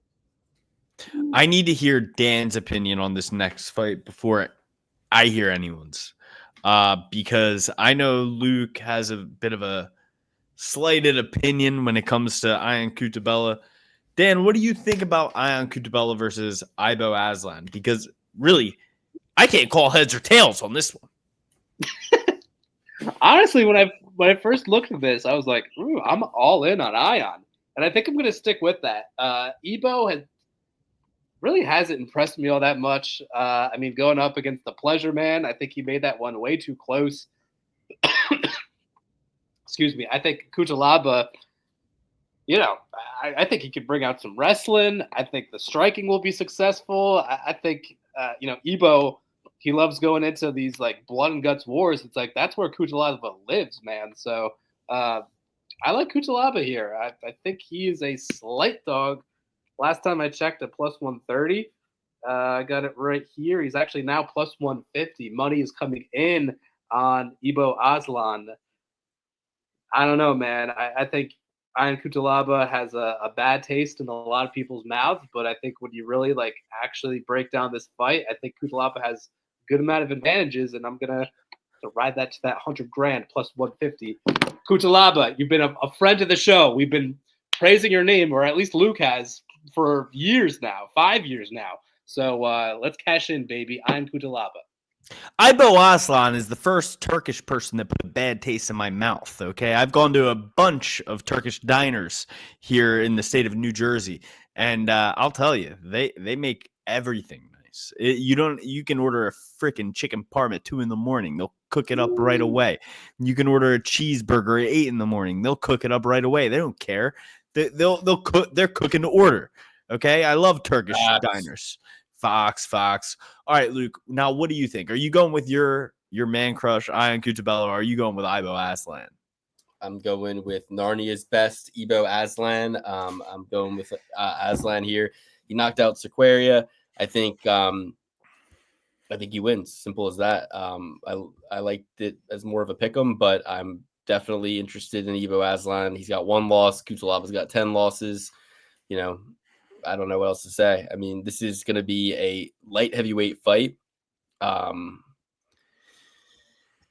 I need to hear Dan's opinion on this next fight before I hear anyone's. Because I know Luke has a bit of a slighted opinion when it comes to Ion Cutabella. Dan, what do you think about Ion Cutabella versus Ibo Aslan? Because really, I can't call heads or tails on this one. Honestly, when I first looked at this, I was like, ooh, I'm all in on Ion. And I think I'm going to stick with that. Ibo really hasn't impressed me all that much. I mean, going up against the Pleasure Man, I think he made that one way too close. Excuse me. I think Cutelaba, I think he could bring out some wrestling. I think the striking will be successful. I think, Ibo, he loves going into these like blood and guts wars. It's like that's where Cutelaba lives, man. So I like Cutelaba here. I think he is a slight dog. Last time I checked at plus 130. I got it right here. He's actually now plus 150. Money is coming in on Ibo Aslan. I don't know, man. I think Ion Cutelaba has a bad taste in a lot of people's mouths, but I think when you really like actually break down this fight, I think Cutelaba has a good amount of advantages, and I'm gonna ride that to that $100,000 plus 150. Cutelaba, you've been a friend of the show. We've been praising your name, or at least Luke has, for years now, 5 years now. So let's cash in, baby. Ion Cutelaba. Ibo Aslan is the first Turkish person that put a bad taste in my mouth, okay? I've gone to a bunch of Turkish diners here in the state of New Jersey, and I'll tell you, they make everything nice. You can order a freaking chicken parm at 2 a.m. They'll cook it up right away. You can order a cheeseburger at 8 a.m. They'll cook it up right away. They don't care. They'll cook. They're cooking to order. Okay, I love Turkish diners. Fox. All right, Luke. Now, what do you think? Are you going with your man crush, Ion Cutabella, or are you going with Ibo Aslan? I'm going with Narnia's best, Ibo Aslan. I'm going with Aslan here. He knocked out Sequeria. I think he wins. Simple as that. I liked it as more of a pick'em, but I'm definitely interested in Ibo Aslan. He's got 1 loss. Kutalaba's got 10 losses. I don't know what else to say. I mean, this is going to be a light heavyweight fight.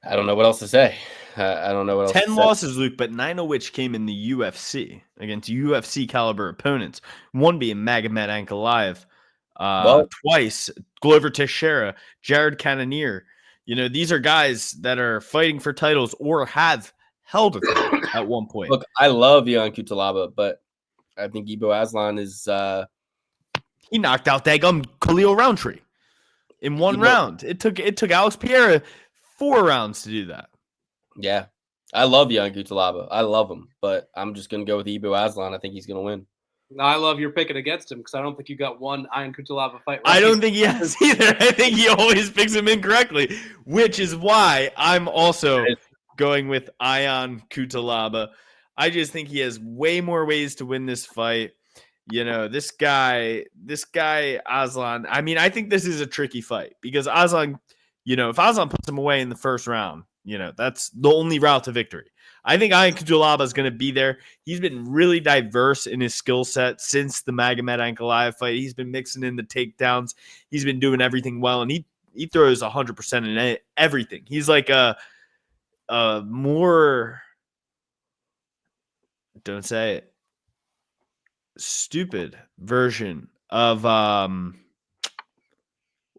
I don't know what else to say. I don't know what else 10 to say. losses, Luke, but 9 of which came in the UFC against UFC caliber opponents. One being Magomed Ankalaev, Well, twice Glover Teixeira, Jared Cannonier. These are guys that are fighting for titles or have held a title at one point. look, I love Ion Cutelaba, but I think Ibo Aslan is He knocked out Dagum Khalil Roundtree in one round. It took Alex Pereira 4 rounds to do that. Yeah. I love Ion Cutelaba. I love him, but I'm just gonna go with Ibo Aslan. I think he's gonna win. I love your picking against him because I don't think you got one Ion Cutelaba fight right. I don't think he has either. I think he always picks him incorrectly, which is why I'm also going with Ion Cutelaba. I just think he has way more ways to win this fight. This guy Aslan. I mean, I think this is a tricky fight because Aslan, if Aslan puts him away in the first round, that's the only route to victory. I think Ion Cutelaba is going to be there. He's been really diverse in his skill set since the Magomed Ankalaev fight. He's been mixing in the takedowns. He's been doing everything well, and he throws 100% in everything. He's like a more, don't say it, stupid version of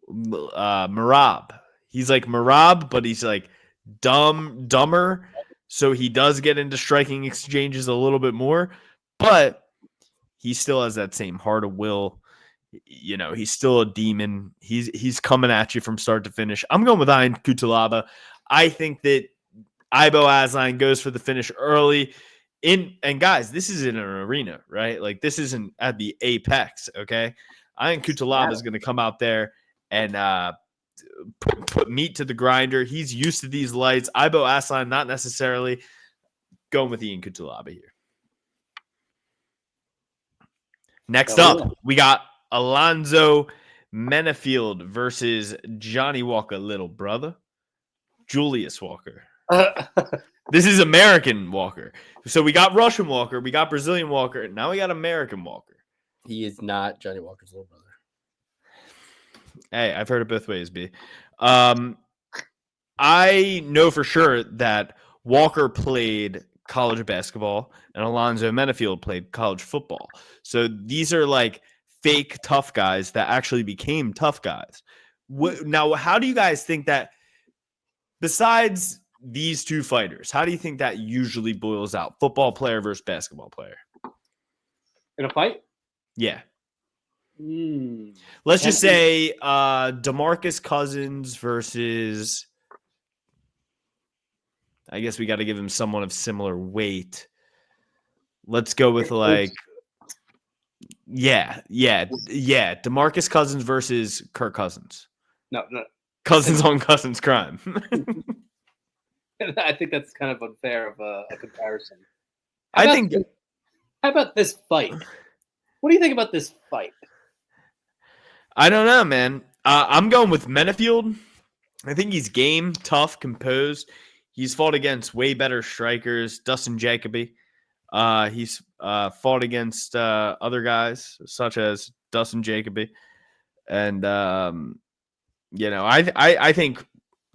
Marab. He's like Marab, but he's like dumber. So he does get into striking exchanges a little bit more, but he still has that same heart of will. He's still a demon. He's coming at you from start to finish. I'm going with Ion Cutelaba. I think that Ibo Aslan goes for the finish early. And guys, this is in an arena, right? Like this isn't at the apex, okay? Ion Cutelaba is going to come out there and put meat to the grinder. He's used to these lights. Ibo Aslan, not necessarily. Going with Ion Cutelaba here. Next up, we got Alonzo Menafield versus Johnny Walker, little brother, Julius Walker. This is American Walker. So we got Russian Walker, we got Brazilian Walker, now we got American Walker. He is not Johnny Walker's little brother. Hey, I've heard it both ways, B. I know for sure that Walker played college basketball and Alonzo Menafield played college football. So these are like fake tough guys that actually became tough guys. Now, how do you guys think that, besides these two fighters, how do you think that usually boils out? Football player versus basketball player. In a fight? Yeah. Let's just say DeMarcus Cousins versus, I guess we got to give him someone of similar weight. Let's go with DeMarcus Cousins versus Kirk Cousins. No. Cousins on Cousins crime. I think that's kind of unfair of a comparison. How about this fight? What do you think about this fight? I don't know, man. I'm going with Menafield. I think he's game, tough, composed. He's fought against way better strikers. Dustin Jacoby. He's fought against other guys such as Dustin Jacoby. And, I think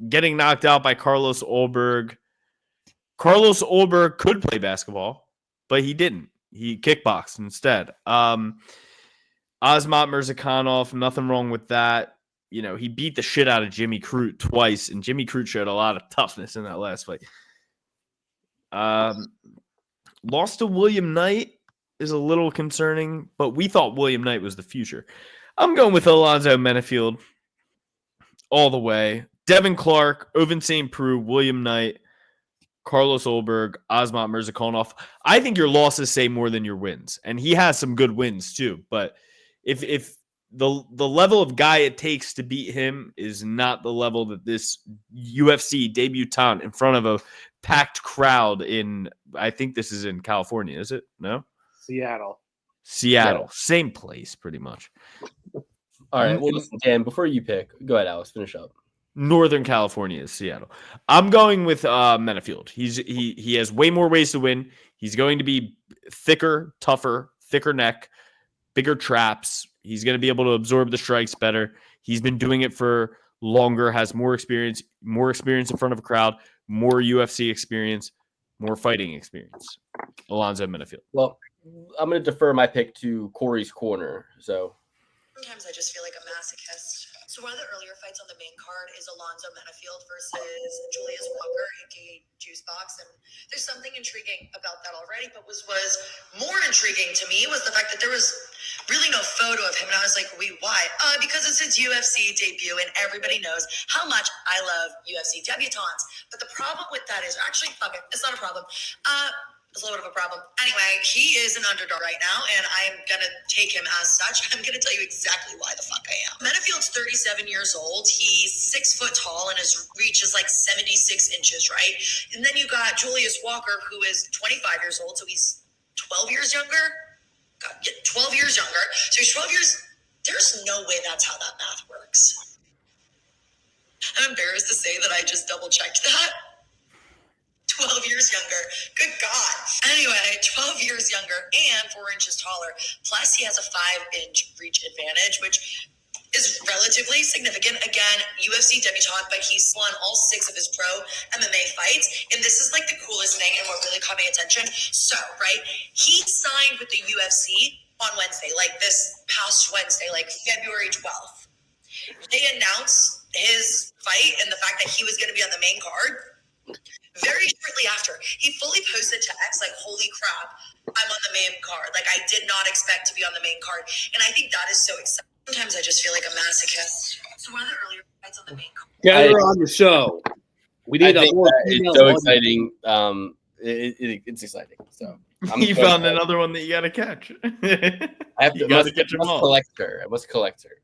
getting knocked out by Carlos Ulberg. Carlos Ulberg could play basketball, but he didn't. He kickboxed instead. Asmat Mirzakhanov, nothing wrong with that. He beat the shit out of Jimmy Crute twice, and Jimmy Crute showed a lot of toughness in that last fight. Lost to William Knight is a little concerning, but we thought William Knight was the future. I'm going with Alonzo Menafield all the way. Devin Clark, Ovince St. Preux, William Knight, Carlos Ulberg, Asmat Mirzakhanov. I think your losses say more than your wins, and he has some good wins too. But if the level of guy it takes to beat him is not the level that this UFC debutant in front of a packed crowd in, I think this is in California, is it? No? Seattle. Yeah. Same place, pretty much. All right. Well, listen, Dan, before you pick, go ahead, Alex. Finish up. Northern California is Seattle. I'm going with Menafield. He has way more ways to win. He's going to be thicker, tougher, thicker neck, bigger traps. He's going to be able to absorb the strikes better. He's been doing it for longer, has more experience in front of a crowd, more UFC experience, more fighting experience. Alonzo Menifield. Well, I'm going to defer my pick to Corey's corner. So sometimes I just feel like a masochist. So one of the earlier fights on the main card is Alonzo Menifield versus Julius Walker, aka Juicebox, and there's something intriguing about that already. But was more intriguing to me was the fact that there was really no photo of him, and I was like, "Wait, why?" Because it's his UFC debut, and everybody knows how much I love UFC debutantes. But the problem with that is actually, fuck it, it's not a problem. It's a little bit of a problem. Anyway, he is an underdog right now, and I'm going to take him as such. I'm going to tell you exactly why the fuck I am. Menifield's 37 years old. He's 6 foot tall, and his reach is like 76 inches, right? And then you got Julius Walker, who is 25 years old, so he's 12 years younger. God, 12 years younger. So he's 12 years. There's no way that's how that math works. I'm embarrassed to say that I just double-checked that. 12 years younger. Good God. Anyway, 12 years younger and 4 inches taller. Plus, he has a 5-inch reach advantage, which is relatively significant. Again, UFC debutant, but he's won all 6 of his pro MMA fights. And this is like the coolest thing and what really caught my attention. So, right, he signed with the UFC on Wednesday, like this past Wednesday, like February 12th. They announced his fight and the fact that he was going to be on the main card. Very shortly after, he fully posted to X like, "Holy crap, I'm on the main card. Like, I did not expect to be on the main card." And I think that is so exciting. Sometimes I just feel like a masochist. So one of the earlier fights on the main card. Get her on the show. We I need a think more that female it's so audience. exciting. It's exciting. So You found another one that you got to catch. I have to catch them all. I must collect her.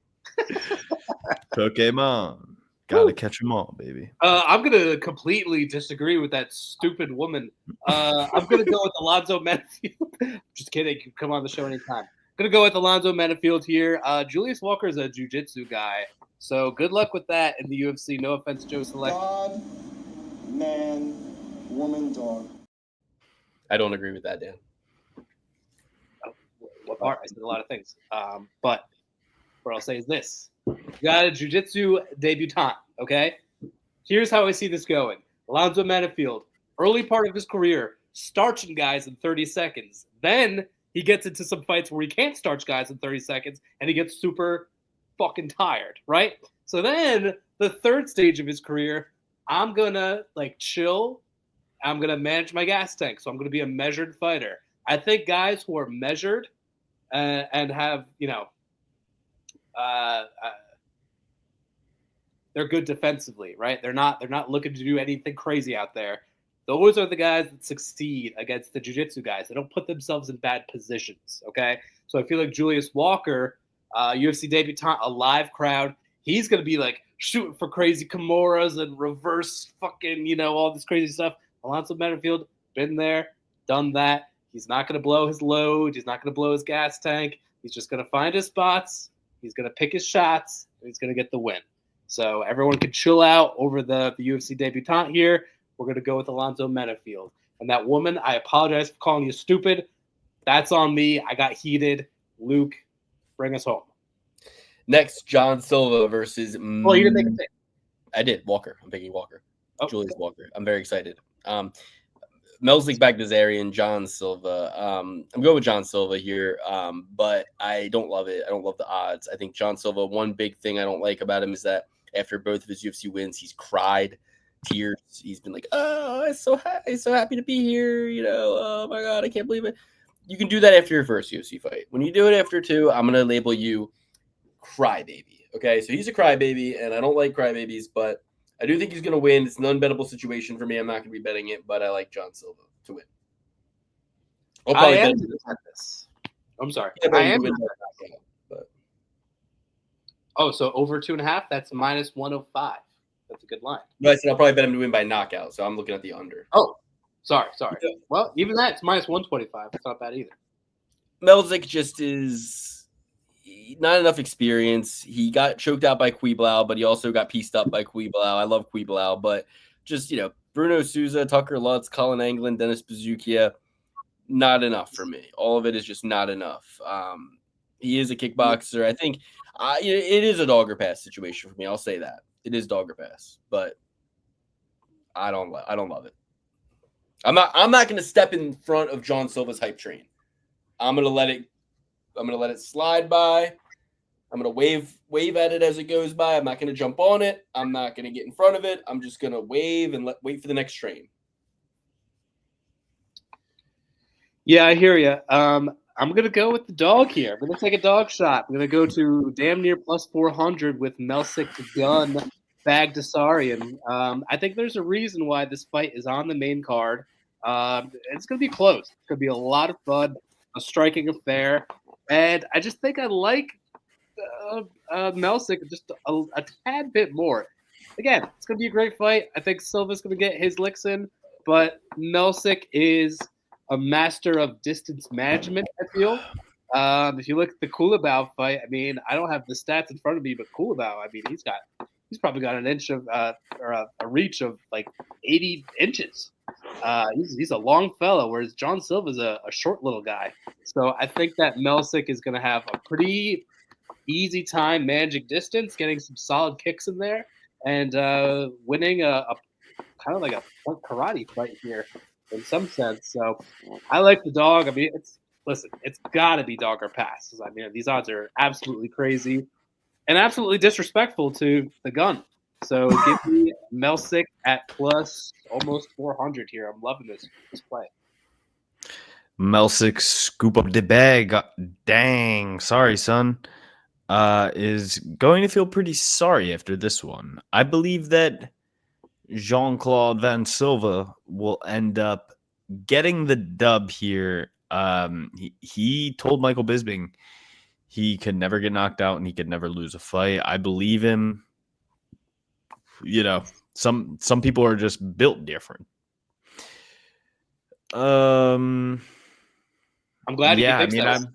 Pokemon. Got to catch them all, baby. I'm going to completely disagree with that stupid woman. I'm going to go with Alonzo Menifield. Just kidding. You can come on the show anytime. I'm going to go with Alonzo Menifield here. Julius Walker is a jiu-jitsu guy. So good luck with that in the UFC. No offense, Joe Select. God, man, woman, dog. I don't agree with that, Dan. What part? I said a lot of things. But what I'll say is this. You got a jiu-jitsu debutante, okay? Here's how I see this going. Alonzo Menifield, early part of his career, starching guys in 30 seconds. Then he gets into some fights where he can't starch guys in 30 seconds, and he gets super fucking tired, right? So then the third stage of his career, I'm going to, like, chill. I'm going to manage my gas tank, so I'm going to be a measured fighter. I think guys who are measured and have, they're good defensively, right? They're not looking to do anything crazy out there. Those are the guys that succeed against the jiu-jitsu guys. They don't put themselves in bad positions, okay? So I feel like Julius Walker, UFC debutant, a live crowd, he's going to be like shooting for crazy Kimuras and reverse fucking, all this crazy stuff. Alonzo Menifield, been there, done that. He's not going to blow his load. He's not going to blow his gas tank. He's just going to find his spots. He's going to pick his shots, and he's going to get the win. So everyone can chill out over the UFC debutante here. We're going to go with Alonzo Menifield. And that woman, I apologize for calling you stupid. That's on me. I got heated. Luke, bring us home. Next, John Silva versus. Well, you didn't make a pick. I did. Walker. I'm picking Walker. Oh. Julius Walker. I'm very excited. Melzik Baghdasaryan, John Silva. I'm going with John Silva here, but I don't love it. I don't love the odds. I think John Silva, one big thing I don't like about him is that after both of his UFC wins, he's cried tears. He's been like, "Oh, I'm so happy to be here. Oh my God, I can't believe it." You can do that after your first UFC fight. When you do it after 2, I'm going to label you crybaby. Okay, so he's a crybaby, and I don't like crybabies, but I do think he's going to win. It's an unbettable situation for me. I'm not going to be betting it, but I like John Silva to win. I'll probably I am bet going to bet this. I'm sorry. Yeah, but I you am. win by knockout, but Oh, so over 2.5, that's minus 105. That's a good line. I said I'll probably bet him to win by knockout, so I'm looking at the under. Oh, sorry. Yeah. Well, even that, it's minus 125. It's not bad either. Melzik just is not enough experience. He got choked out by Quiblau, but he also got pieced up by Quiblau. I love Quiblau, but just, Bruno Souza, Tucker Lutz, Colin Anglin, Dennis Bazukia, not enough for me. All of it is just not enough. He is a kickboxer. I think it is a dog or pass situation for me. I'll say that it is dog or pass, but I don't love it. I'm not going to step in front of John Silva's hype train. I'm going to let it slide by. I'm going to wave at it as it goes by. I'm not going to jump on it. I'm not going to get in front of it. I'm just going to wave and wait for the next train. Yeah, I hear you. I'm going to go with the dog here. I'm going to take a dog shot. I'm going to go to damn near plus 400 with Melsik Gun Bagdasarian. I think there's a reason why this fight is on the main card. It's going to be close. It's going to be a lot of fun, a striking affair. And I just think I like Melsik just a tad bit more. Again, it's going to be a great fight. I think Silva's going to get his licks in, but Melsik is a master of distance management, I feel. If you look at the Kulabau fight, I mean, I don't have the stats in front of me, but Kulabau, I mean, he's probably got an inch of or a reach of like 80 inches. He's a long fellow, whereas John Silva's a short little guy. So I think that Melsik is going to have a pretty easy time managing distance, getting some solid kicks in there, and winning a kind of like a karate fight here in some sense. So I like the dog. I mean, it's got to be dog or pass. I mean, these odds are absolutely crazy and absolutely disrespectful to the gun. So give me Melsik at plus almost 400 here. I'm loving this play. Melsik scoop up the bag. Dang. Sorry, son. Is going to feel pretty sorry after this one. I believe that Jean-Claude Van Silva will end up getting the dub here. He told Michael Bisping he could never get knocked out and he could never lose a fight. I believe him. You know, some people are just built different. I'm glad he thinks that.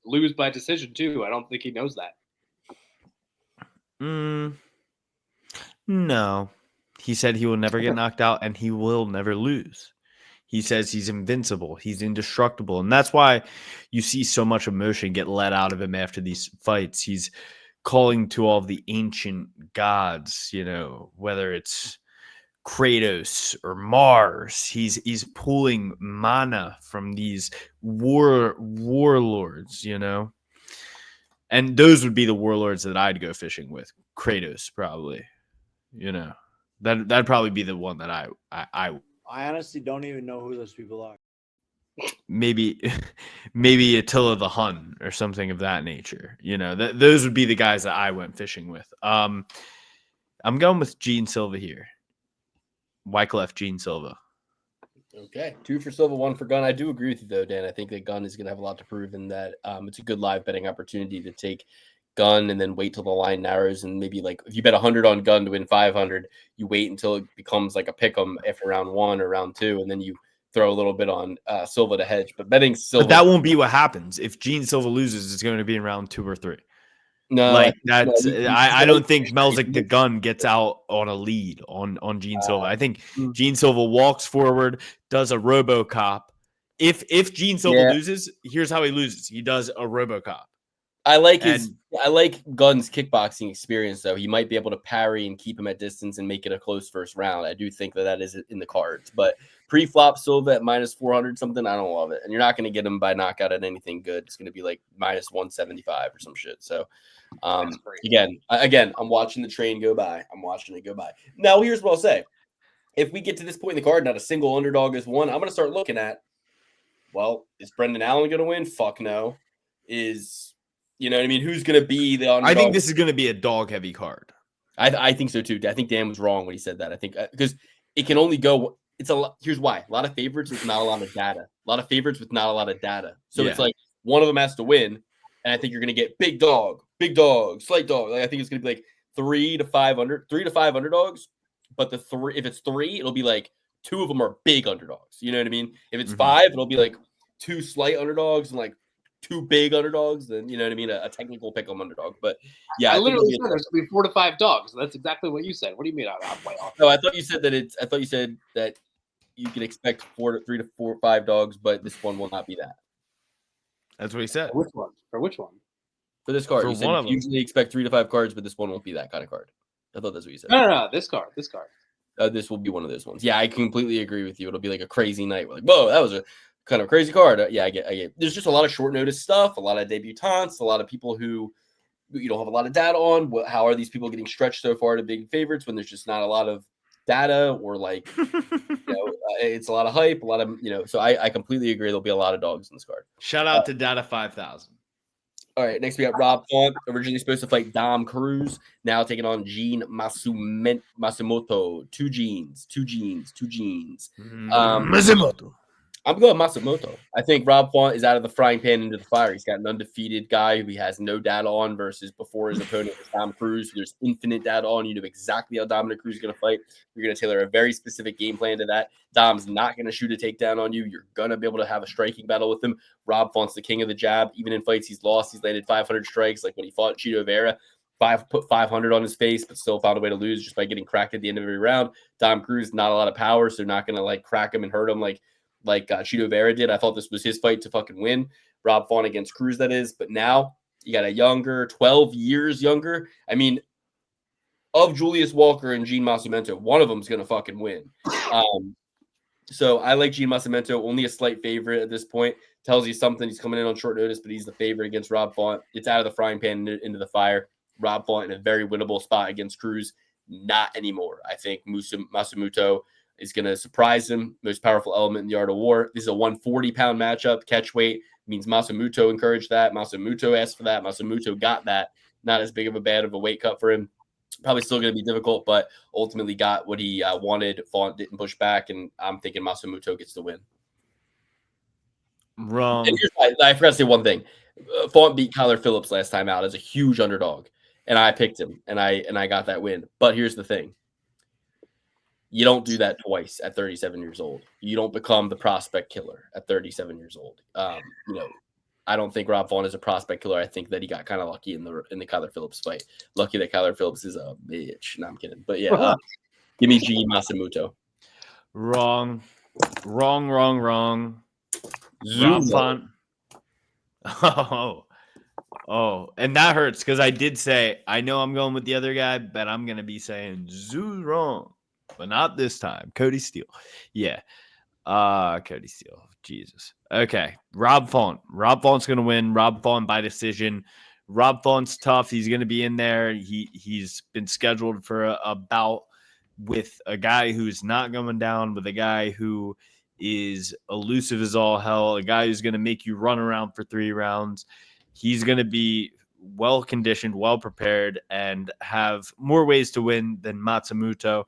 Lose by decision too. I don't think he knows that. No. He said he will never get knocked out and he will never lose. He says he's invincible. He's indestructible. And that's why you see so much emotion get let out of him after these fights. He's calling to all of the ancient gods, you know, whether it's Kratos or Mars. He's pulling mana from these warlords, you know. And those would be the warlords that I'd go fishing with. Kratos, probably. You know. That'd probably be the one that I honestly don't even know who those people are. Maybe Attila the Hun or something of that nature. You know, those would be the guys that I went fishing with. I'm going with Gene Silva here. Wyclef Gene Silva. Okay, 2 for Silva, 1 for Gunn. I do agree with you though, Dan. I think that Gunn is going to have a lot to prove in that. It's a good live betting opportunity to take Gunn and then wait till the line narrows, and maybe like if you bet 100 on Gunn to win 500, you wait until it becomes like a pick 'em after round 1 or round 2, and then you throw a little bit on Silva to hedge. But betting Silva, but that won't be what happens if Gene Silva loses. It's going to be in round 2 or 3. No, like that's I don't think Melsik the Gun gets out on a lead on Gene Silva. I think Gene Silva walks forward, does a RoboCop. If Gene Silva loses, here's how he loses. He does a RoboCop. I like Gunn's kickboxing experience though. He might be able to parry and keep him at distance and make it a close first round. I do think that is in the cards. But pre-flop Silva at minus 400 something, I don't love it. And you're not going to get him by knockout at anything good. It's going to be like minus 175 or some shit. So again, I'm watching the train go by. I'm watching it go by. Now here's what I'll say. If we get to this point in the card, not a single underdog is won, I'm going to start looking at, well, is Brendan Allen going to win? Fuck no. You know what I mean? Who's going to be the underdog? I think this is going to be a dog-heavy card. I think so, too. I think Dan was wrong when he said that. I think because it can only go – here's why. A lot of favorites with not a lot of data. So it's like one of them has to win, and I think you're going to get big dog, slight dog. Like, I think it's going to be like 3 to 5 underdogs. But if it's 3, it'll be like 2 of them are big underdogs. You know what I mean? If it's 5, it'll be like 2 slight underdogs and like 2 big underdogs, then you know what I mean, a technical pick'em underdog. But yeah, I literally said there's gonna be 4 to 5 dogs. That's exactly what you said. What do you mean? I'm way off. No, I thought you said that you can expect 3 to 4 or 5 dogs, but this one will not be that. That's what he said. For which one? For this card, For you said one you of them. usually expect 3 to 5 cards, but this one won't be that kind of card. I thought that's what you said. No, this card. This will be one of those ones. Yeah, I completely agree with you. It'll be like a crazy night. We're like, whoa, that was a kind of crazy card. Yeah, I get. There's just a lot of short notice stuff, a lot of debutantes, a lot of people who you don't have a lot of data on. How are these people getting stretched so far to big favorites when there's just not a lot of data or like, it's a lot of hype, a lot of, so I completely agree. There'll be a lot of dogs in this card. Shout out to Data 5000. All right, next we got Rob Font, originally supposed to fight Dom Cruz, now taking on Gene Masumoto. Two genes. Masumoto. I'm going Masumoto. I think Rob Font is out of the frying pan into the fire. He's got an undefeated guy who he has no data on versus before his opponent was Dom Cruz, who there's infinite data on. You know exactly how Dominic Cruz is going to fight. You're going to tailor a very specific game plan to that. Dom's not going to shoot a takedown on you. You're going to be able to have a striking battle with him. Rob Font's the king of the jab. Even in fights he's lost, he's landed 500 strikes. Like when he fought Cheeto Vera, put 500 on his face, but still found a way to lose just by getting cracked at the end of every round. Dom Cruz, not a lot of power, so not going to like crack him and hurt him like Cheeto Vera did. I thought this was his fight to fucking win. Rob Font against Cruz, that is. But now you got a younger, 12 years younger. I mean, of Julius Walker and Gene Masumento, one of them's going to fucking win. So I like Gene Masumento, only a slight favorite at this point. Tells you something. He's coming in on short notice, but he's the favorite against Rob Font. It's out of the frying pan into the fire. Rob Font in a very winnable spot against Cruz. Not anymore. I think Masumento is going to surprise him. Most powerful element in the art of war. This is a 140-pound matchup. Catch weight means Masumento encouraged that. Masumento asked for that. Masumento got that. Not as big of a weight cut for him. Probably still going to be difficult, but ultimately got what he wanted. Font didn't push back, and I'm thinking Masumento gets the win. Wrong. And I forgot to say one thing. Font beat Kyler Phillips last time out as a huge underdog, and I picked him, and I got that win. But here's the thing. You don't do that twice at 37 years old. You don't become the prospect killer at 37 years old. I don't think Rob Font is a prospect killer. I think that he got kind of lucky in the Kyler Phillips fight. Lucky that Kyler Phillips is a bitch. No, I'm kidding. But yeah, give me Gene Masumento. Wrong. Rob Font. Oh, and that hurts because I did say I know I'm going with the other guy, but I'm gonna be saying Zoo's wrong. But not this time. Cody Steele. Yeah. Cody Steele. Jesus. Okay. Rob Font. Rob Font's going to win. Rob Font by decision. Rob Font's tough. He's going to be in there. He's been scheduled for a bout with a guy who's not going down, with a guy who is elusive as all hell, a guy who's going to make you run around for 3 rounds. He's going to be well conditioned, well prepared, and have more ways to win than Matsumoto.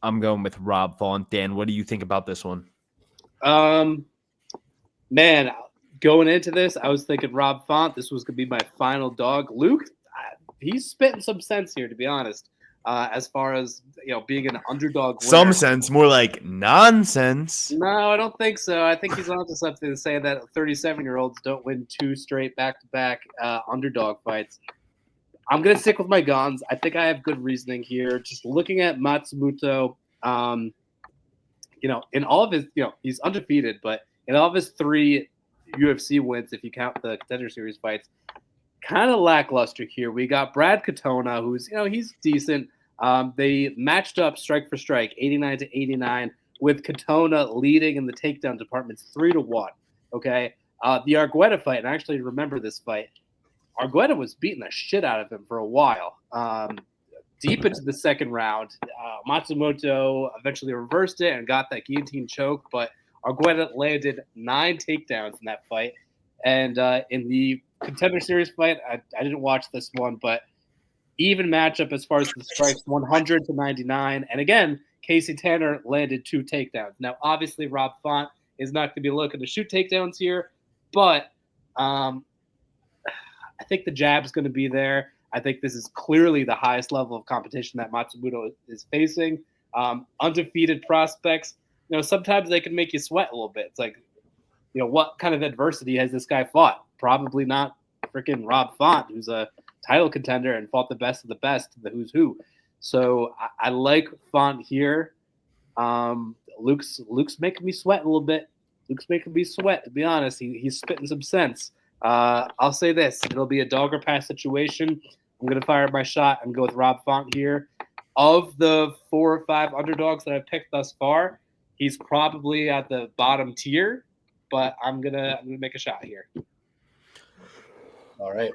I'm going with Rob Font. Dan, what do you think about this one? Man, going into this, I was thinking Rob Font. This was going to be my final dog. Luke, he's spitting some sense here, to be honest, as far as being an underdog winner. Some sense, more like nonsense. No, I don't think so. I think he's onto something to say that 37-year-olds don't win 2 straight back-to-back underdog fights. I'm going to stick with my guns. I think I have good reasoning here. Just looking at Matsumoto, in all of his, he's undefeated, but in all of his 3 UFC wins, if you count the Contender Series fights, kind of lackluster here. We got Brad Katona, who's, he's decent. They matched up strike for strike, 89-89, with Katona leading in the takedown departments 3-1. Okay. The Argueta fight, and I actually remember this fight, Argueta was beating the shit out of him for a while. Deep into the second round, Matsumoto eventually reversed it and got that guillotine choke, but Argueta landed 9 takedowns in that fight. And in the Contender Series fight, I didn't watch this one, but even matchup as far as the strikes, 100-99. And again, Casey Tanner landed 2 takedowns. Now, obviously, Rob Font is not going to be looking to shoot takedowns here, but I think the jab's going to be there. I think this is clearly the highest level of competition that Matsumoto is facing. Undefeated prospects, sometimes they can make you sweat a little bit. It's like, what kind of adversity has this guy fought? Probably not freaking Rob Font, who's a title contender and fought the best of the best, the who's who. So I like Font here. Luke's making me sweat a little bit. Luke's making me sweat, to be honest. He's spitting some sense. I'll say this. It'll be a dog or pass situation. I'm going to fire my shot and go with Rob Font here. Of the 4 or 5 underdogs that I've picked thus far, he's probably at the bottom tier, but I'm gonna make a shot here. All right.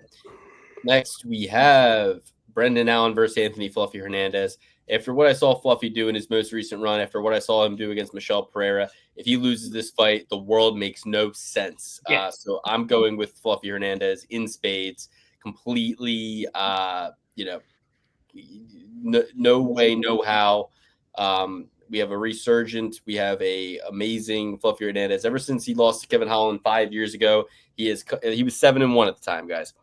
Next, we have Brendan Allen versus Anthony Fluffy Hernandez. After what I saw Fluffy do in his most recent run, after what I saw him do against Michelle Pereira, if he loses this fight, the world makes no sense. Yeah. So I'm going with Fluffy Hernandez in spades, completely, no way, no how. We have a resurgent. We have a amazing Fluffy Hernandez. Ever since he lost to Kevin Holland 5 years ago, he was 7-1 at the time, guys.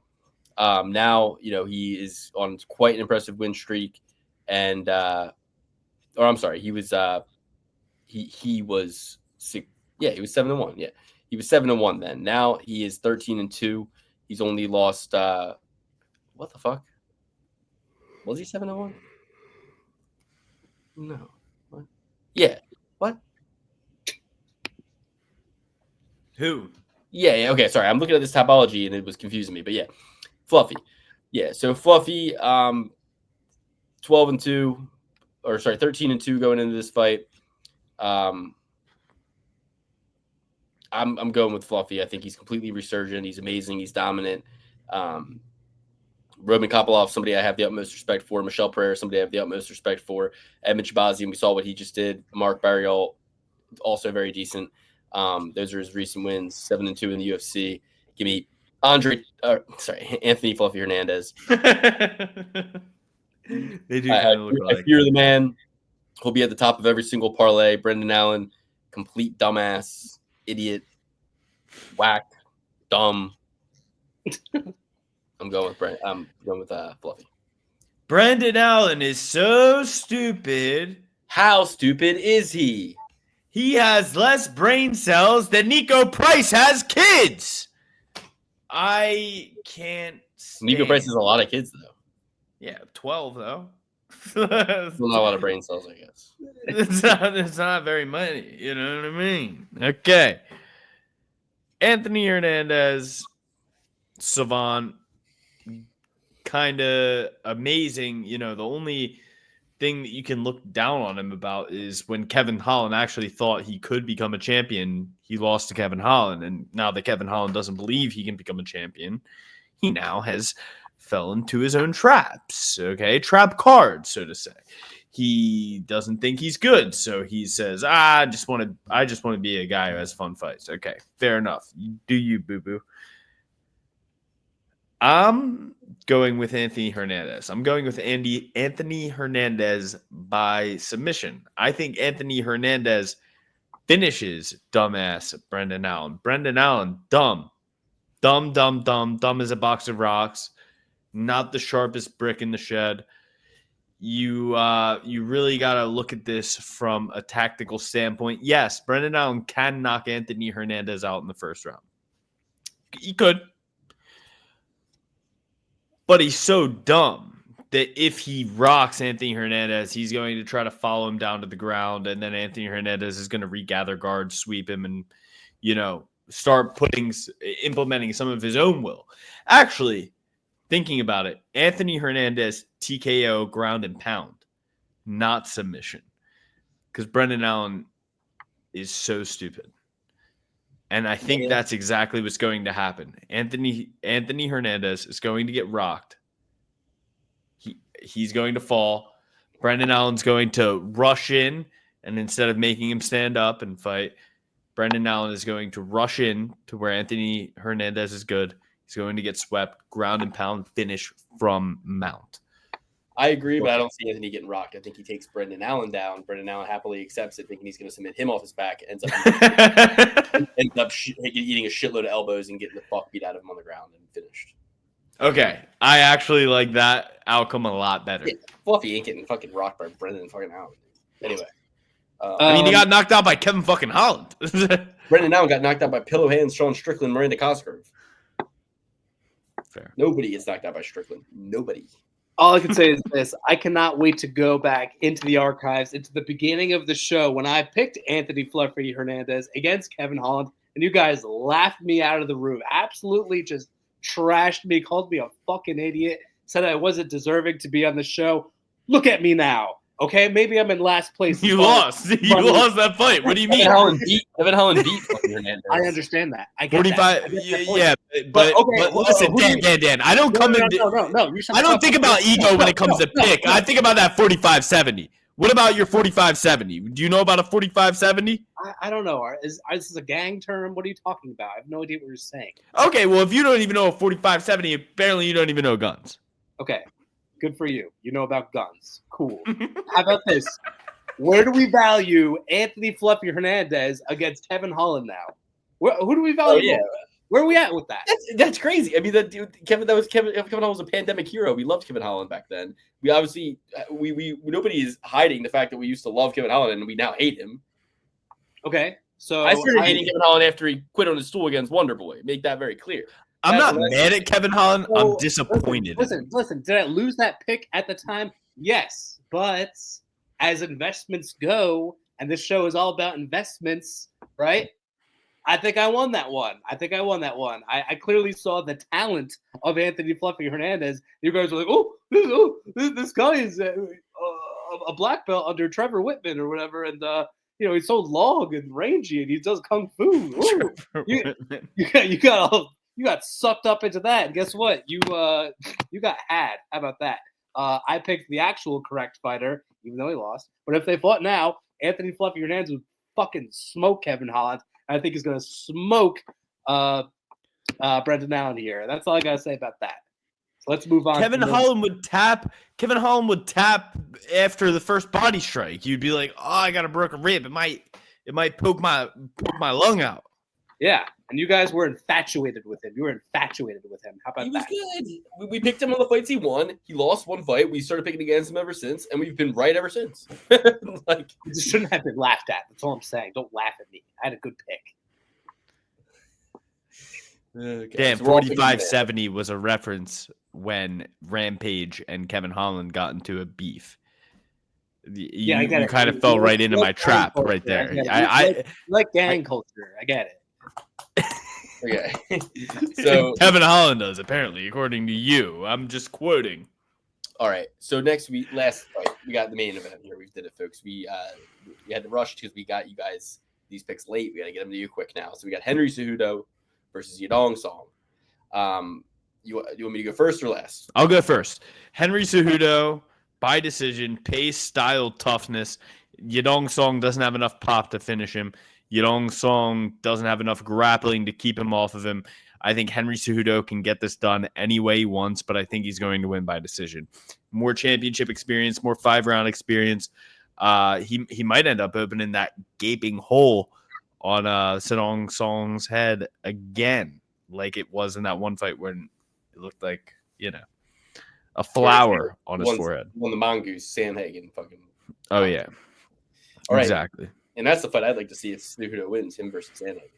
Now, he is on quite an impressive win streak, and I'm sorry, he was 7-1. Yeah, he was 7-1. Yeah, he was 7-1 then. Now he is 13-2. He's only lost. What the fuck? Was he 7-1? No. What? Yeah. What? Who? Yeah. Okay. Sorry, I'm looking at this topology and it was confusing me. But yeah, Fluffy. Yeah. So Fluffy, 12-2, or sorry, 13-2 going into this fight. I'm going with Fluffy. I think he's completely resurgent. He's amazing. He's dominant. Roman Kopylov, somebody I have the utmost respect for. Michelle Pereira, somebody I have the utmost respect for. Edmund Shabazian, we saw what he just did. Mark Barriol, also very decent. Those are his recent wins, 7-2 in the UFC. Give me Anthony Fluffy Hernandez. They do kind of look I alike. fear the man. He'll be at the top of every single parlay. Brendan Allen, complete dumbass, idiot, whack, dumb. I'm going with Fluffy. Brendan Allen is so stupid. How stupid is he? He has less brain cells than Nico Price has kids. I can't stand. Nico Price has a lot of kids, though. Yeah, 12 though. Well, not a lot of brain cells, I guess. It's not very many. You know what I mean? Okay. Anthony Hernandez, savant, kind of amazing. The only thing that you can look down on him about is when Kevin Holland actually thought he could become a champion, he lost to Kevin Holland. And now that Kevin Holland doesn't believe he can become a champion, he now has fell into his own traps. Okay, trap card, so to say. He doesn't think he's good, so he says, I just want to be a guy who has fun fights. Okay, fair enough. Do you, boo-boo? I'm going with Anthony Hernandez. I'm going with Anthony Hernandez by submission. I think Anthony Hernandez finishes dumbass Brendan Allen. Brendan Allen, dumb as a box of rocks. Not the sharpest brick in the shed. You really got to look at this from a tactical standpoint. Yes, Brendan Allen can knock Anthony Hernandez out in the first round. He could. But he's so dumb that if he rocks Anthony Hernandez, he's going to try to follow him down to the ground, and then Anthony Hernandez is going to regather guard, sweep him, and, start implementing some of his own will. Actually, thinking about it, Anthony Hernandez TKO ground and pound, not submission. Because Brendan Allen is so stupid. And I think that's exactly what's going to happen. Anthony Hernandez is going to get rocked. He's going to fall. Brendan Allen's going to rush in, and instead of making him stand up and fight, Brendan Allen is going to rush in to where Anthony Hernandez is good. He's going to get swept, ground and pound, finish from mount. I agree, but I don't see Anthony getting rocked. I think he takes Brendan Allen down. Brendan Allen happily accepts it, thinking he's going to submit him off his back. Ends up eating a shitload of elbows and getting the fuck beat out of him on the ground and finished. Okay, I actually like that outcome a lot better. Yeah, Fluffy ain't getting fucking rocked by Brendan fucking Allen. Anyway. He got knocked out by Kevin fucking Holland. Brendan Allen got knocked out by Pillow Hands, Sean Strickland, Miranda Cosgrove. Fair. Nobody gets knocked out by Strickland. Nobody. All I can say is this. I cannot wait to go back into the archives, into the beginning of the show when I picked Anthony Fluffy Hernandez against Kevin Holland and you guys laughed me out of the room. Absolutely just trashed me, called me a fucking idiot, said I wasn't deserving to be on the show. Look at me now. Okay, maybe I'm in last place. You lost. You lost that fight. What do you mean? Kevin Holland beat Fluffy Hernandez. I understand that. I get 45. that. Yeah, but listen, Dan. I don't come in. No. I don't think about ego when it comes to pick. I think about that 45-70. What about your 45-70? Do you know about a 45-70? I don't know. Is this a gang term? What are you talking about? I have no idea what you're saying. Okay, well, if you don't even know a 45-70, apparently you don't even know guns. Okay, good for you. You know about guns. Cool. How about this? Where do we value Anthony Fluffy Hernandez against Kevin Holland now? Who do we value? Yeah. Where are we at with that? That's crazy. I mean, Kevin Holland was a pandemic hero. We loved Kevin Holland back then. We obviously nobody is hiding the fact that we used to love Kevin Holland and we now hate him. Okay, so I started hating Kevin Holland after he quit on his stool against Wonder Boy. Make that very clear. I'm not mad at Kevin Holland. I'm disappointed. Listen. Did I lose that pick at the time? Yes, but as investments go, and this show is all about investments, right? I think I won that one. I clearly saw the talent of Anthony Fluffy Hernandez. You guys were like, this guy is a black belt under Trevor Whitman or whatever, and he's so long and rangy, and he does kung fu. Ooh, you got sucked up into that, and guess what? You got had. How about that? I picked the actual correct fighter, even though he lost. But if they fought now, Anthony Fluffy Hernandez would fucking smoke Kevin Holland. I think he's going to smoke Brendan Allen here. That's all I got to say about that. So let's move on. Kevin Holland would tap after the first body strike. You'd be like, "Oh, I got a broken rib. It might poke my lung out." Yeah, and you guys were infatuated with him. You were infatuated with him. How about He was that? good. We picked him on the fights he won. He lost one fight. We started picking against him ever since, and we've been right ever since. You just shouldn't have been laughed at. That's all I'm saying. Don't laugh at me. I had a good pick. Okay, Damn, so we're all picking 45-70 was a reference when Rampage and Kevin Holland got into a beef. You kind of fell right into my trap right there. I like gang culture. I get it. Okay. So Kevin Holland does, apparently, according to you. I'm just quoting. all right. So last fight, we got the main event here. We did it, folks. We had to rush because we got you guys these picks late. We got to get them to you quick now. So we got Henry Cejudo versus Yadong Song. You want me to go first or last? I'll go first. Henry Cejudo by decision, pace, style, toughness. Yadong Song doesn't have enough pop to finish him. Yadong Song doesn't have enough grappling to keep him off of him. I think Henry Cejudo can get this done any way he wants, but I think he's going to win by decision. More championship experience, more 5-round experience. He might end up opening that gaping hole on Yadong Song's head again, like it was in that one fight when it looked like, a flower on his forehead. Won the mongoose, Sandhagen, fucking. Oh yeah, all right. Exactly. And that's the fight I'd like to see if Cejudo wins, him versus Sandhagen.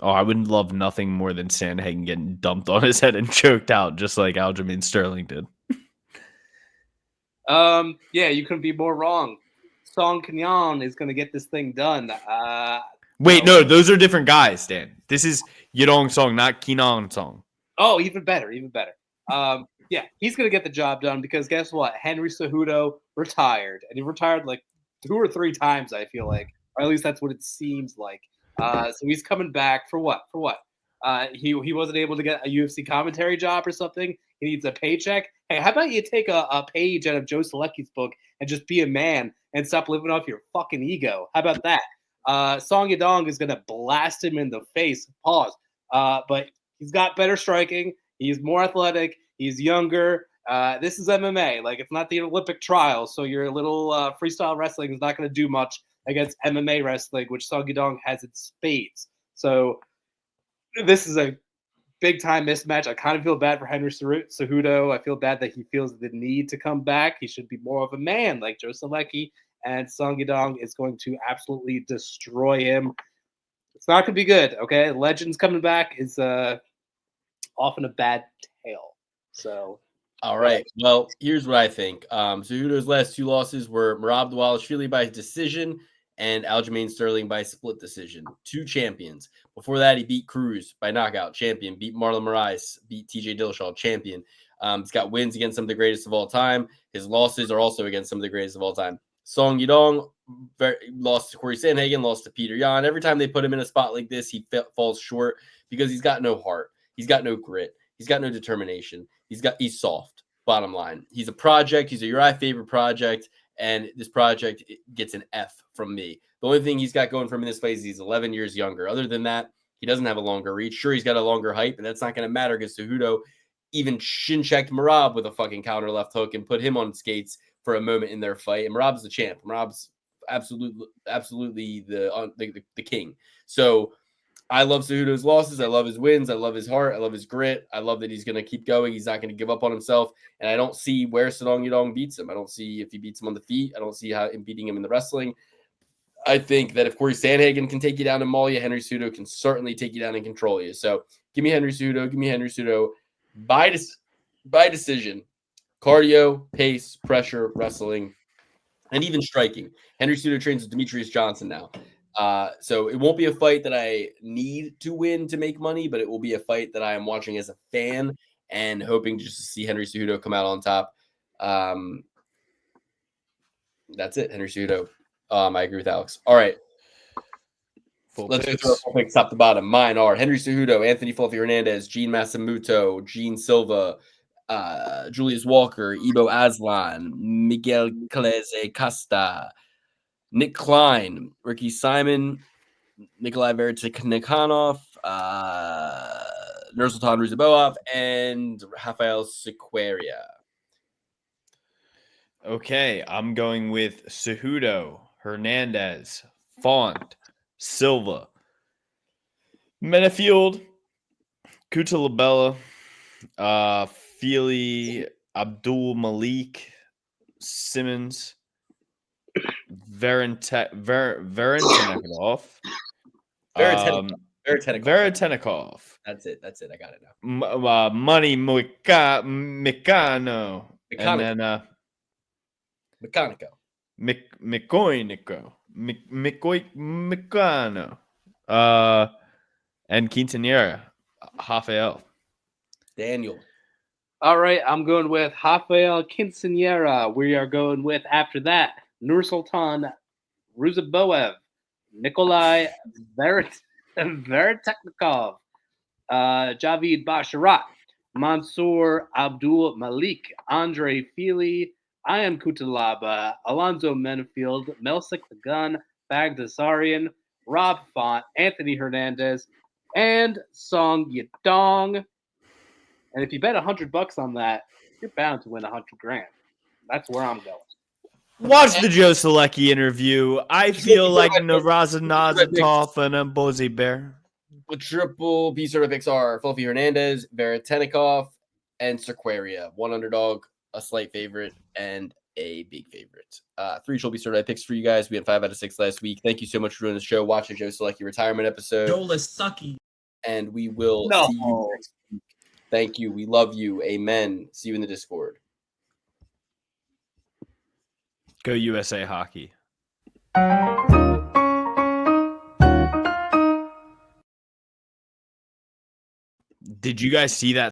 Oh, I would love nothing more than Sandhagen getting dumped on his head and choked out, just like Aljamain Sterling did. Yeah, you couldn't be more wrong. Song Kenyan is going to get this thing done. Wait, no, those are different guys, Dan. This is Yadong Song, not Kenan Song. Oh, even better. Yeah, he's going to get the job done because guess what? Henry Cejudo retired, and he retired like 2 or 3 times, I feel like, or at least that's what it seems like. So he's coming back for what? He wasn't able to get a UFC commentary job or something. He needs a paycheck. Hey, how about you take a page out of Joe Selecki's book and just be a man and stop living off your fucking ego? How about that? Song Yadong is going to blast him in the face. Pause. But he's got better striking. He's more athletic. He's younger. This is MMA. Like, it's not the Olympic trial, so your little freestyle wrestling is not going to do much against MMA wrestling, which Song Yadong has in spades. So this is a big-time mismatch. I kind of feel bad for Henry Cejudo. I feel bad that he feels the need to come back. He should be more of a man like Joe Selecki, and Song Yadong is going to absolutely destroy him. It's not going to be good, okay? Legends coming back is often a bad tale. So, all right. Well, here's what I think. Cejudo's last 2 losses were Merab Dvalishvili by decision and Aljamain Sterling by split decision. 2 champions. Before that, he beat Cruz by knockout, champion. Beat Marlon Moraes, beat TJ Dillashaw, champion. He's got wins against some of the greatest of all time. His losses are also against some of the greatest of all time. Song Yudong lost to Corey Sandhagen, lost to Peter Yan. Every time they put him in a spot like this, he falls short because he's got no heart. He's got no grit. He's got no determination. He's soft. Bottom line, he's a project. He's a Uriah Faber project, and this project gets an F from me. The only thing he's got going for him in this fight is he's 11 years younger. Other than that, he doesn't have a longer reach. Sure, he's got a longer height, but that's not going to matter because Cejudo even shin-checked Merab with a fucking counter left hook and put him on skates for a moment in their fight. And Merab's the champ. Merab's absolutely the king. So I love Cejudo's losses. I love his wins. I love his heart. I love his grit. I love that he's going to keep going. He's not going to give up on himself. And I don't see where Song Yudong beats him. I don't see if he beats him on the feet. I don't see how him beating him in the wrestling. I think that if Corey Sandhagen can take you down and maul you, Henry Cejudo can certainly take you down and control you. So give me Henry Cejudo. Give me Henry Cejudo by decision. Cardio, pace, pressure, wrestling, and even striking. Henry Cejudo trains with Demetrius Johnson now. So it won't be a fight that I need to win to make money, but it will be a fight that I am watching as a fan and hoping just to see Henry Cejudo come out on top. That's it, Henry Cejudo. I agree with Alex. All right. Let's go through our full picks top to bottom. Mine are Henry Cejudo, Anthony Fluffy Hernandez, Gene Massamuto, Gene Silva, Julius Walker, Ibo Aslan, Miguel Calese Costa, Nick Klein, Ricky Simon, Nikolai Veretiknikhanov, Nursultan Ruziboov, and Rafael Sequeira. Okay, I'm going with Cejudo, Hernandez, Font, Silva, Menafield, Kutalabella, Feely, Abdul Malik, Simmons, Verentennikov. Verentennikov. That's it. I got it now. Money Mecano. And then Mecanico. Mecano. And Quintanilla. Rafael. Daniel. All right, I'm going with Rafael Quintanilla. We are going with, after that, Nursultan Ruziboev, Nikolai Vereteknikov, Javid Basharat, Mansour Abdul Malik, Andre Feely, Ian Kutalaba, Alonzo Menafield, Melsik the Gun, Bagdasarian, Rob Font, Anthony Hernandez, and Song Yudong. And if you bet $100 on that, you're bound to win $100,000. That's where I'm going. Watch the Joe Selecki interview. I feel like Narazanazatov and a Bozy Bear. The triple B sort of picks are Fluffy Hernandez, Veretennikov, and Sequeira. One underdog, a slight favorite, and a big favorite. 3 triple B sort of picks for you guys. We had 5 out of 6 last week. Thank you so much for doing the show. Watch the Joe Selecki retirement episode. Joel is sucky. And we will see you next week. Thank you. We love you. Amen. See you in the Discord. Go USA Hockey. Did you guys see that